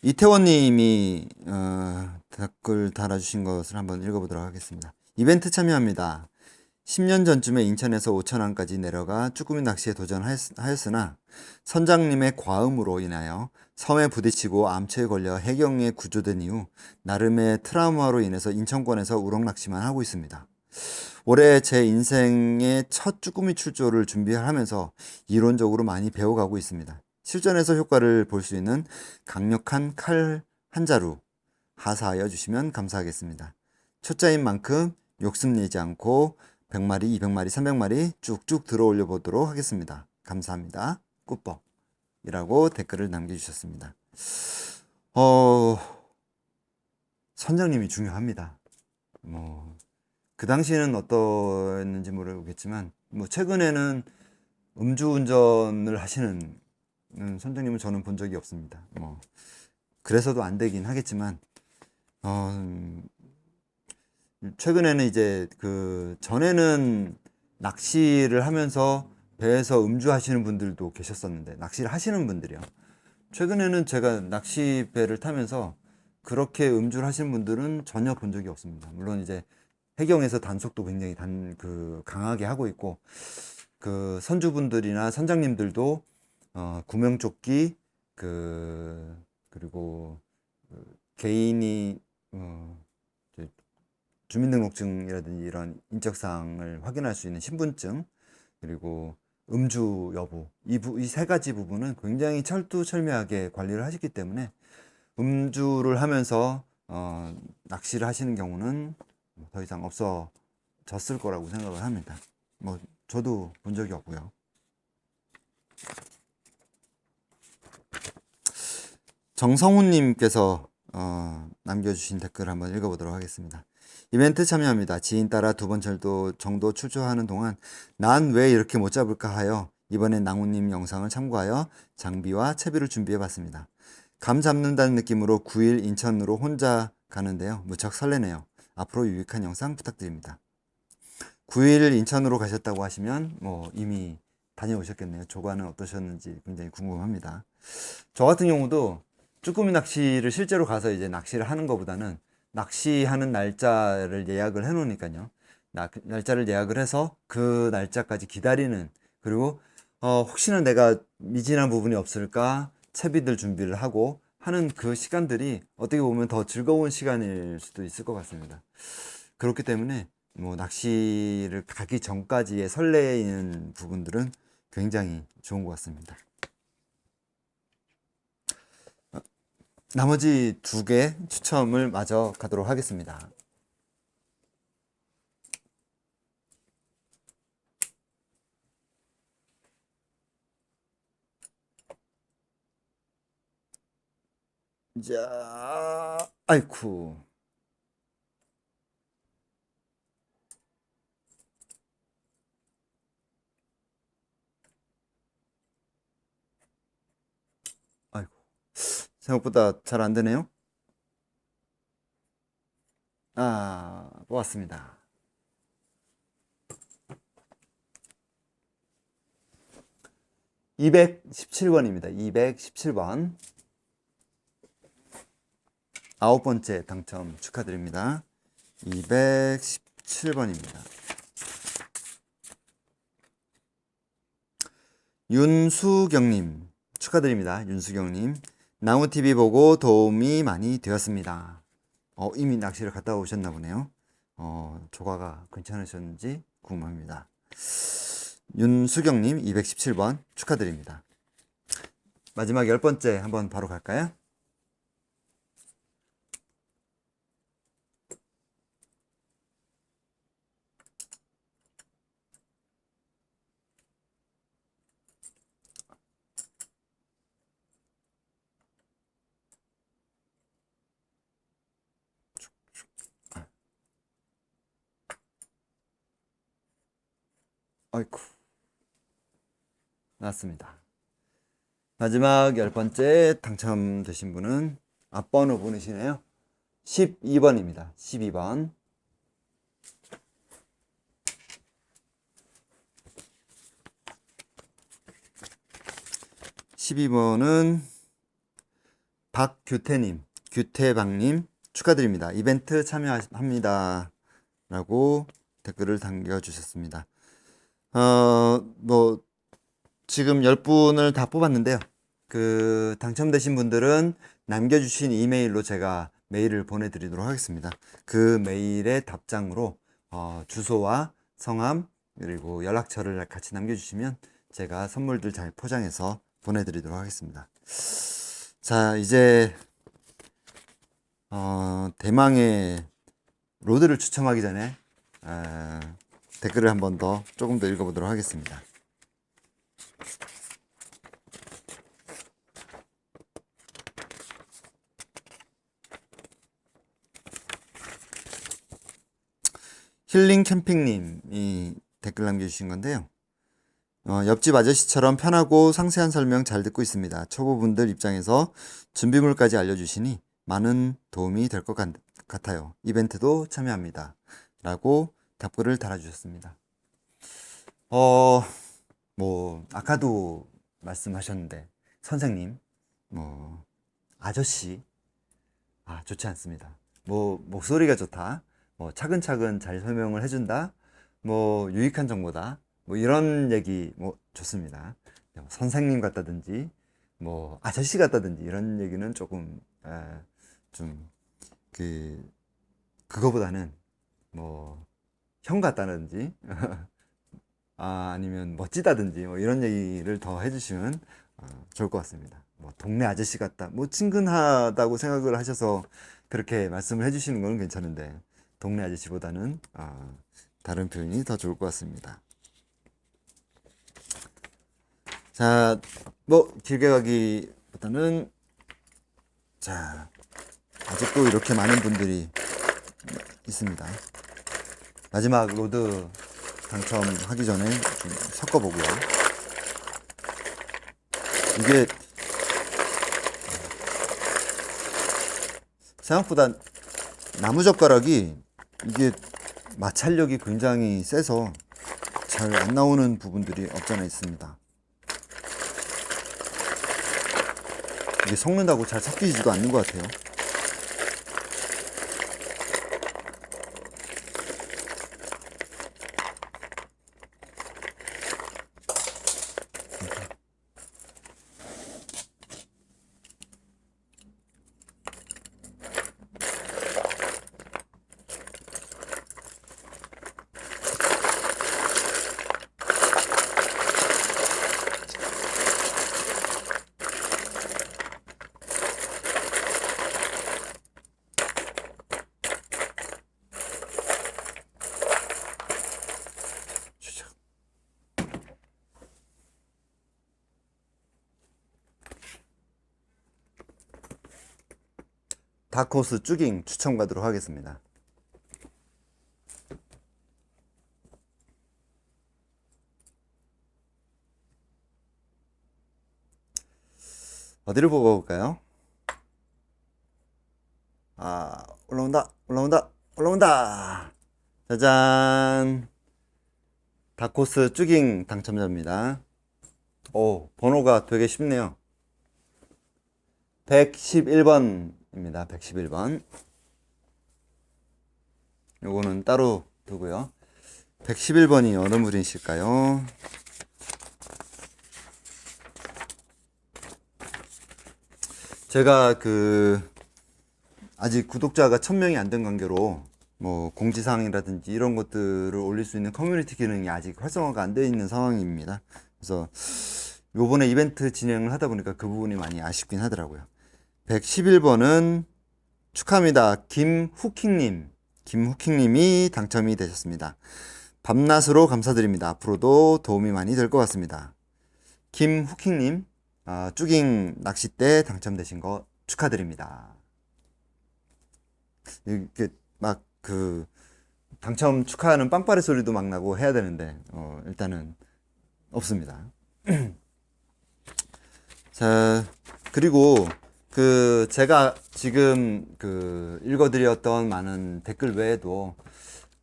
이태원 님이 댓글 달아주신 것을 한번 읽어보도록 하겠습니다. 이벤트 참여합니다. 10년 전쯤에 인천에서 오천안까지 내려가 쭈꾸미 낚시에 도전하였으나 선장님의 과음으로 인하여 섬에 부딪히고 암초에 걸려 해경에 구조된 이후 나름의 트라우마로 인해서 인천권에서 우럭 낚시만 하고 있습니다. 올해 제 인생의 첫 쭈꾸미 출조를 준비하면서 이론적으로 많이 배워가고 있습니다. 실전에서 효과를 볼 수 있는 강력한 칼 한 자루 하사하여 주시면 감사하겠습니다. 초짜인 만큼 욕심 내지 않고 100마리, 200마리, 300마리 쭉쭉 들어 올려 보도록 하겠습니다. 감사합니다. 꾸뻑이라고 댓글을 남겨주셨습니다. 선장님이 중요합니다. 그 당시에는 어떠했는지 모르겠지만 최근에는 음주운전을 하시는 선장님은 저는 본 적이 없습니다. 그래서도 안 되긴 하겠지만 최근에는 이제 그 전에는 낚시를 하면서 배에서 음주하시는 분들도 계셨었는데 낚시를 하시는 분들이요. 최근에는 제가 낚시배를 타면서 그렇게 음주를 하시는 분들은 전혀 본 적이 없습니다. 물론 이제 해경에서 단속도 굉장히 강하게 하고 있고 그 선주분들이나 선장님들도 구명조끼 그리고 개인이 주민등록증이라든지 이런 인적사항을 확인할 수 있는 신분증 그리고 음주 여부, 이 세 가지 부분은 굉장히 철두철미하게 관리를 하셨기 때문에 음주를 하면서 낚시를 하시는 경우는 더 이상 없어졌을 거라고 생각을 합니다. 뭐 저도 본 적이 없고요. 정성훈님께서 남겨주신 댓글 한번 읽어보도록 하겠습니다. 이벤트 참여합니다. 지인 따라 2번 정도 출조하는 동안 난 왜 이렇게 못 잡을까 하여 이번엔 낭우님 영상을 참고하여 장비와 채비를 준비해봤습니다. 감 잡는다는 느낌으로 9일 인천으로 혼자 가는데요. 무척 설레네요. 앞으로 유익한 영상 부탁드립니다. 9일 인천으로 가셨다고 하시면 뭐 이미 다녀오셨겠네요. 조과는 어떠셨는지 굉장히 궁금합니다. 저 같은 경우도 쭈꾸미 낚시를 실제로 가서 이제 낚시를 하는 것보다는 낚시하는 날짜를 예약을 해 놓으니까요. 날짜를 예약을 해서 그 날짜까지 기다리는, 그리고 혹시나 내가 미진한 부분이 없을까 채비들 준비를 하고 하는 그 시간들이 어떻게 보면 더 즐거운 시간일 수도 있을 것 같습니다. 그렇기 때문에 뭐 낚시를 가기 전까지의 설레이는 부분들은 굉장히 좋은 것 같습니다. 나머지 2개 추첨을 마저 가도록 하겠습니다. 자, 아이쿠. 아이고. 생각보다 잘 안 되네요. 뽑았습니다. 217번입니다. 217번. 9번째 당첨 축하드립니다. 217번입니다. 윤수경님 축하드립니다. 윤수경님, 나무TV 보고 도움이 많이 되었습니다. 이미 낚시를 갔다 오셨나 보네요. 조과가 괜찮으셨는지 궁금합니다. 윤수경님 217번 축하드립니다. 마지막 10번째 한번 바로 갈까요? 아이쿠, 나왔습니다. 마지막 10번째 당첨되신 분은 앞번호 분이시네요. 12번입니다. 12번. 12번은 박규태님, 규태방님 축하드립니다. 이벤트 참여합니다. 라고 댓글을 남겨주셨습니다. 뭐, 지금 10분을 다 뽑았는데요. 그, 당첨되신 분들은 남겨주신 이메일로 제가 메일을 보내드리도록 하겠습니다. 그 메일의 답장으로, 주소와 성함, 그리고 연락처를 같이 남겨주시면 제가 선물들 잘 포장해서 보내드리도록 하겠습니다. 자, 이제, 대망의 로드를 추첨하기 전에, 댓글을 한 번 더 조금 더 읽어보도록 하겠습니다. 힐링 캠핑님이 댓글 남겨주신 건데요. 옆집 아저씨처럼 편하고 상세한 설명 잘 듣고 있습니다. 초보분들 입장에서 준비물까지 알려주시니 많은 도움이 될 것 같아요. 이벤트도 참여합니다. 라고 답글을 달아주셨습니다. 뭐, 아까도 말씀하셨는데, 선생님, 뭐, 아저씨, 좋지 않습니다. 뭐, 목소리가 좋다. 뭐, 차근차근 잘 설명을 해준다. 뭐, 유익한 정보다. 뭐, 이런 얘기, 뭐, 좋습니다. 선생님 같다든지, 뭐, 아저씨 같다든지, 이런 얘기는 조금, 좀, 그거보다는, 뭐, 형 같다든지, 아니면 멋지다든지 뭐 이런 얘기를 더 해주시면 좋을 것 같습니다. 뭐 동네 아저씨 같다, 뭐 친근하다고 생각을 하셔서 그렇게 말씀을 해주시는 건 괜찮은데 동네 아저씨보다는 다른 표현이 더 좋을 것 같습니다. 자, 뭐 길게 가기보다는 자, 아직도 이렇게 많은 분들이 있습니다. 마지막 로드 당첨하기 전에 좀 섞어보고요. 이게 생각보다 나무젓가락이 이게 마찰력이 굉장히 세서 잘 안 나오는 부분들이 없잖아 있습니다. 이게 섞는다고 잘 섞이지도 않는 것 같아요. 다크호스 쭈깅 추천 가도록 하겠습니다. 어디를 보고 볼까요? 올라온다, 올라온다, 올라온다. 짜잔. 다크호스 쭈깅 당첨자입니다. 오, 번호가 되게 쉽네요. 111번입니다. 111번. 요거는 따로 두고요. 111번이 어느 분이실까요? 제가 아직 구독자가 1000명이 안 된 관계로 뭐 공지사항이라든지 이런 것들을 올릴 수 있는 커뮤니티 기능이 아직 활성화가 안 되어 있는 상황입니다. 그래서 요번에 이벤트 진행을 하다 보니까 그 부분이 많이 아쉽긴 하더라고요. 111번은 축하합니다. 김후킹님이 당첨이 되셨습니다. 밤낮으로 감사드립니다. 앞으로도 도움이 많이 될 것 같습니다. 김후킹님, 쭈깅 낚싯대 당첨되신 거 축하드립니다. 이게 막 당첨 축하하는 빵빠레 소리도 막 나고 해야 되는데 일단은 없습니다. 자, 그리고 제가 지금 읽어드렸던 많은 댓글 외에도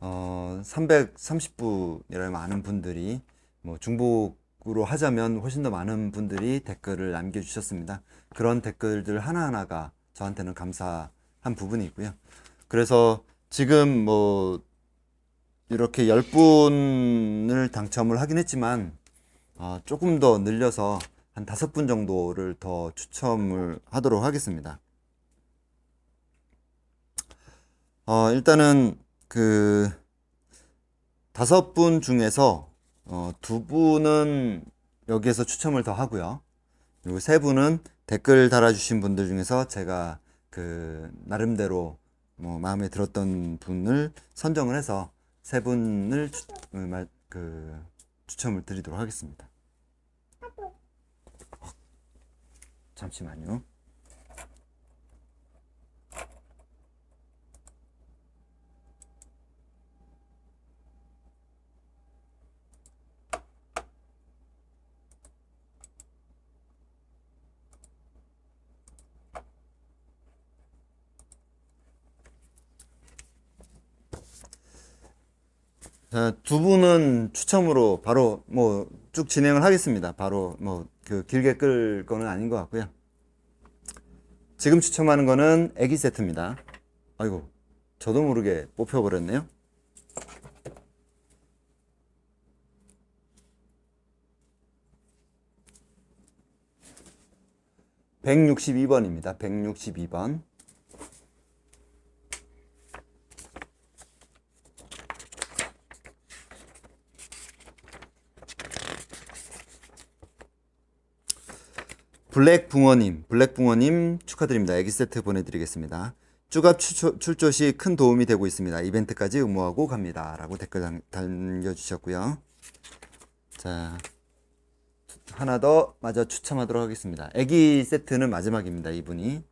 330분이라는 많은 분들이 뭐 중복으로 하자면 훨씬 더 많은 분들이 댓글을 남겨주셨습니다. 그런 댓글들 하나하나가 저한테는 감사한 부분이고요. 그래서 지금 뭐 이렇게 10분을 당첨을 하긴 했지만 조금 더 늘려서 한 5분 정도를 더 추첨을 하도록 하겠습니다. 일단은 5분 중에서 2분은 여기에서 추첨을 더 하고요. 그리고 3분은 댓글 달아주신 분들 중에서 제가 나름대로 뭐 마음에 들었던 분을 선정을 해서 3분을 추첨을 드리도록 하겠습니다. 잠시만요. 자, 2분은 추첨으로 바로 뭐 쭉 진행을 하겠습니다. 바로 뭐 길게 끌 거는 아닌 것 같고요. 지금 추첨하는 거는 애기 세트입니다. 아이고, 저도 모르게 뽑혀버렸네요. 162번입니다. 162번. 블랙붕어님 축하드립니다. 애기 세트 보내드리겠습니다. 쭈갑 출조 시 큰 도움이 되고 있습니다. 이벤트까지 응모하고 갑니다. 라고 댓글 남겨주셨고요. 자, 하나 더 마저 추첨하도록 하겠습니다. 애기 세트는 마지막입니다. 이분이.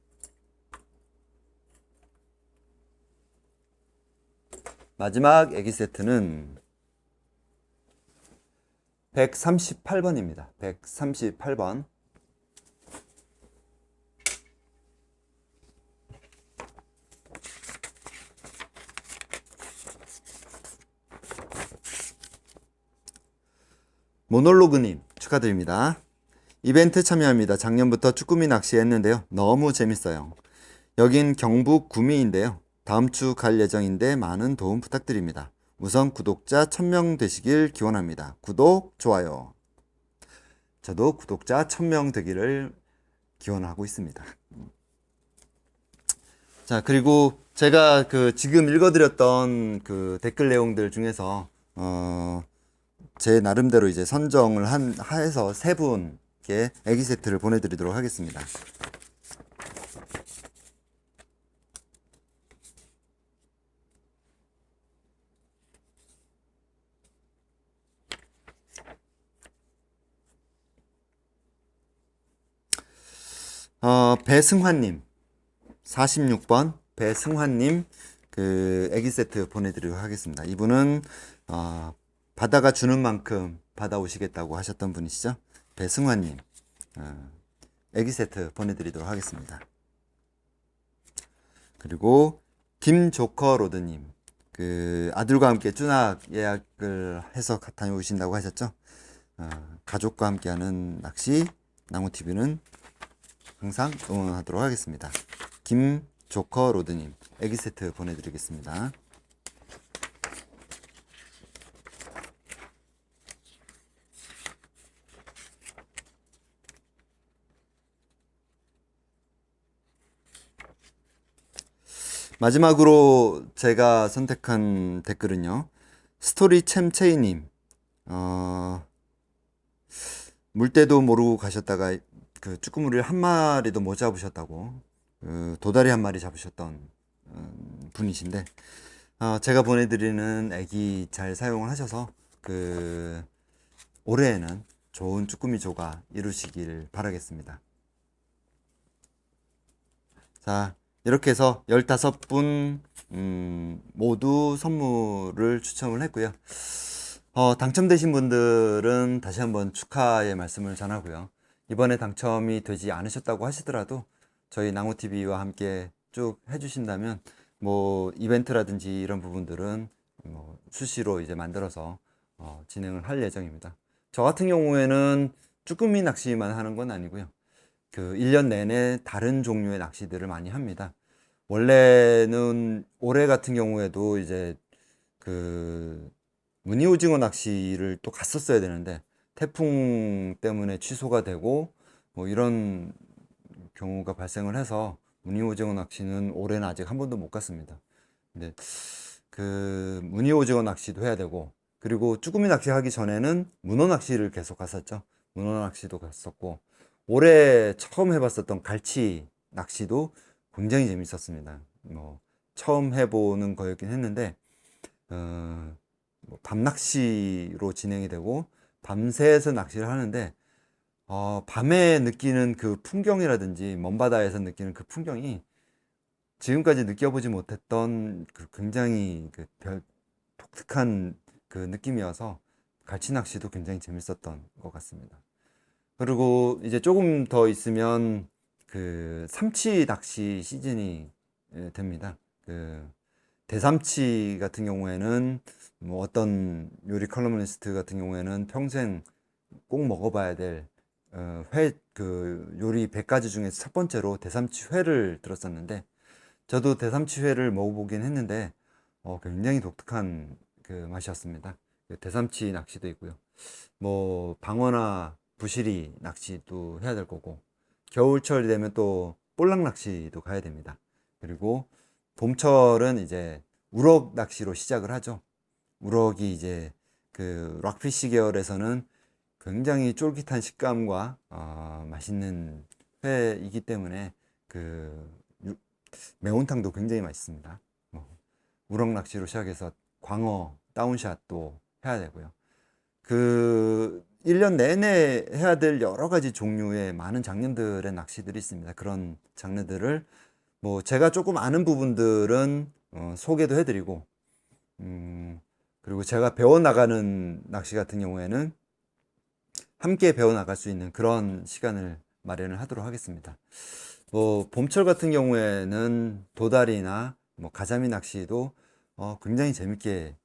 마지막 애기 세트는 138번입니다. 138번. 모놀로그님 축하드립니다. 이벤트 참여합니다. 작년부터 쭈꾸미 낚시했는데요. 너무 재밌어요. 여긴 경북 구미인데요. 다음 주 갈 예정인데 많은 도움 부탁드립니다. 우선 구독자 1000명 되시길 기원합니다. 구독, 좋아요. 저도 구독자 1000명 되기를 기원하고 있습니다. 자, 그리고 제가 지금 읽어드렸던 댓글 내용들 중에서 제 나름대로 이제 선정을 해서 세 분께 애기 세트를 보내드리도록 하겠습니다. 배승환님, 46번 배승환님 애기 세트 보내드리도록 하겠습니다. 이분은 바다가 주는 만큼 받아오시겠다고 하셨던 분이시죠. 배승환님 애기 세트 보내드리도록 하겠습니다. 그리고 김조커 로드님 아들과 함께 쭈낙 예약을 해서 다녀오신다고 하셨죠. 가족과 함께하는 낚시 나무TV는 항상 응원하도록 하겠습니다. 김조커 로드님 애기 세트 보내드리겠습니다. 마지막으로 제가 선택한 댓글은요. 스토리 챔체이님 물때도 모르고 가셨다가 쭈꾸미를 한 마리도 못 잡으셨다고 도다리 한 마리 잡으셨던 분이신데 제가 보내드리는 애기 잘 사용을 하셔서 올해에는 좋은 쭈꾸미 조가 이루시길 바라겠습니다. 자, 이렇게 해서 15분 모두 선물을 추첨을 했고요. 당첨되신 분들은 다시 한번 축하의 말씀을 전하고요. 이번에 당첨이 되지 않으셨다고 하시더라도 저희 나무TV와 함께 쭉 해주신다면 뭐 이벤트라든지 이런 부분들은 뭐 수시로 이제 만들어서 진행을 할 예정입니다. 저 같은 경우에는 쭈꾸미 낚시만 하는 건 아니고요. 1년 내내 다른 종류의 낚시들을 많이 합니다. 원래는 올해 같은 경우에도 이제 무늬오징어 낚시를 또 갔었어야 되는데 태풍 때문에 취소가 되고 뭐 이런 경우가 발생을 해서 무늬오징어 낚시는 올해는 아직 한 번도 못 갔습니다. 근데 무늬오징어 낚시도 해야 되고 그리고 쭈꾸미 낚시 하기 전에는 문어 낚시를 계속 갔었죠. 문어 낚시도 갔었고 올해 처음 해봤었던 갈치 낚시도 굉장히 재밌었습니다. 뭐 처음 해보는 거였긴 했는데 밤낚시로 진행이 되고 밤새서 낚시를 하는데 밤에 느끼는 그 풍경이라든지 먼 바다에서 느끼는 그 풍경이 지금까지 느껴보지 못했던 굉장히 독특한 느낌이어서 갈치 낚시도 굉장히 재밌었던 것 같습니다. 그리고 이제 조금 더 있으면 삼치 낚시 시즌이 됩니다. 대삼치 같은 경우에는 뭐 어떤 요리 컬럼니스트 같은 경우에는 평생 꼭 먹어봐야 될 요리 100가지 중에서 첫 번째로 대삼치 회를 들었었는데 저도 대삼치 회를 먹어보긴 했는데 굉장히 독특한 맛이었습니다. 대삼치 낚시도 있고요. 뭐 방어나 부시리 낚시도 해야 될 거고 겨울철이 되면 또 볼락 낚시도 가야 됩니다. 그리고 봄철은 이제 우럭 낚시로 시작을 하죠. 우럭이 이제 락피시 계열에서는 굉장히 쫄깃한 식감과 맛있는 회이기 때문에 매운탕도 굉장히 맛있습니다. 우럭 낚시로 시작해서 광어 다운샷도 해야 되고요. 1년 내내 해야 될 여러 가지 종류의 많은 장르들의 낚시들이 있습니다. 그런 장르들을 제가 조금 아는 부분들은 소개도 해드리고, 그리고 제가 배워나가는 낚시 같은 경우에는 함께 배워나갈 수 있는 그런 시간을 마련을 하도록 하겠습니다. 봄철 같은 경우에는 도다리나 가자미 낚시도 굉장히 재밌게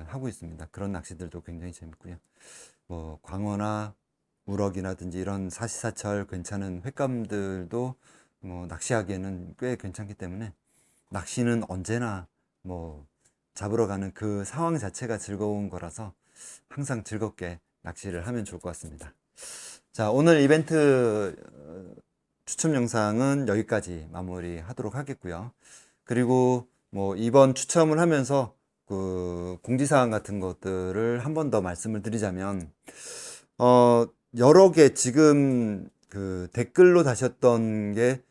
하고 있습니다. 그런 낚시들도 굉장히 재밌고요. 광어나 우럭이라든지 이런 사시사철 괜찮은 횟감들도 낚시하기에는 꽤 괜찮기 때문에 낚시는 언제나 잡으러 가는 그 상황 자체가 즐거운 거라서 항상 즐겁게 낚시를 하면 좋을 것 같습니다. 자, 오늘 이벤트 추첨 영상은 여기까지 마무리하도록 하겠고요. 그리고 이번 추첨을 하면서 공지사항 같은 것들을 한 번 더 말씀을 드리자면, 여러 개 지금 댓글로 다셨던 게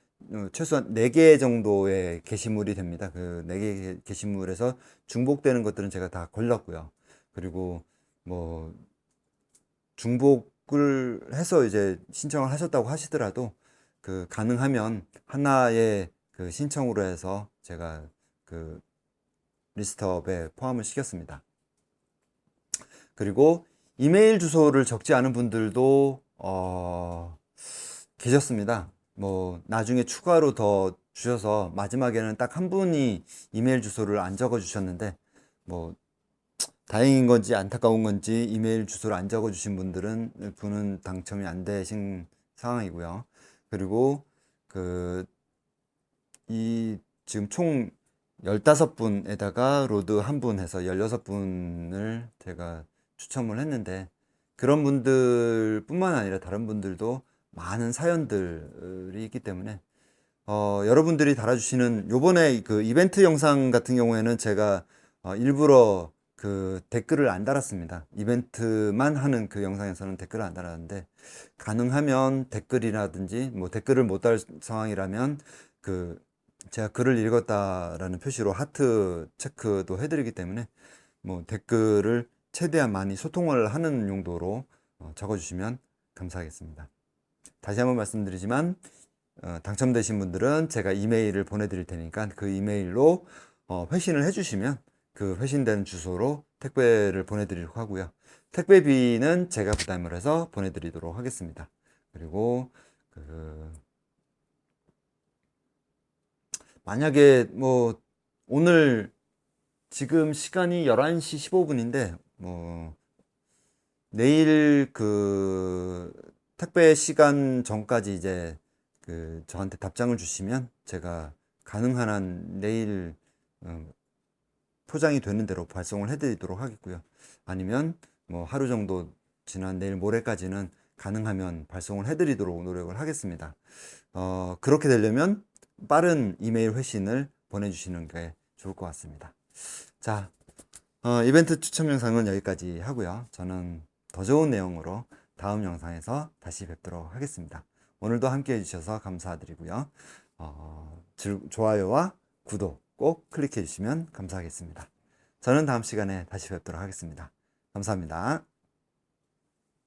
최소한 4개 정도의 게시물이 됩니다. 4개 게시물에서 중복되는 것들은 제가 다 걸렀고요. 그리고 중복을 해서 이제 신청을 하셨다고 하시더라도 가능하면 하나의 신청으로 해서 제가 리스트업에 포함을 시켰습니다. 그리고 이메일 주소를 적지 않은 분들도 계셨습니다. 나중에 추가로 더 주셔서 마지막에는 딱 한 분이 이메일 주소를 안 적어 주셨는데, 다행인 건지 안타까운 건지 이메일 주소를 안 적어 주신 분은 당첨이 안 되신 상황이고요. 그리고 지금 총 15분에다가 로드 1분 해서 16분을 제가 추첨을 했는데, 그런 분들 뿐만 아니라 다른 분들도 많은 사연들이 있기 때문에 여러분들이 달아주시는 요번에 이벤트 영상 같은 경우에는 제가 일부러 댓글을 안 달았습니다. 이벤트만 하는 영상에서는 댓글을 안 달았는데, 가능하면 댓글이라든지 댓글을 못 달 상황이라면 제가 글을 읽었다라는 표시로 하트 체크도 해드리기 때문에 댓글을 최대한 많이 소통을 하는 용도로 적어주시면 감사하겠습니다. 다시 한번 말씀드리지만 당첨되신 분들은 제가 이메일을 보내드릴 테니까 그 이메일로 회신을 해주시면 회신되는 주소로 택배를 보내드리도록 하고요. 택배비는 제가 부담을 해서 보내드리도록 하겠습니다. 그리고 만약에 오늘 지금 시간이 11시 15분인데 내일 택배 시간 전까지 이제 저한테 답장을 주시면 제가 가능한 한 내일 포장이 되는 대로 발송을 해드리도록 하겠고요. 아니면 하루 정도 지난 내일 모레까지는 가능하면 발송을 해드리도록 노력을 하겠습니다. 그렇게 되려면 빠른 이메일 회신을 보내주시는 게 좋을 것 같습니다. 자, 이벤트 추첨 영상은 여기까지 하고요. 저는 더 좋은 내용으로 다음 영상에서 다시 뵙도록 하겠습니다. 오늘도 함께 해주셔서 감사드리고요. 좋아요와 구독 꼭 클릭해 주시면 감사하겠습니다. 저는 다음 시간에 다시 뵙도록 하겠습니다. 감사합니다.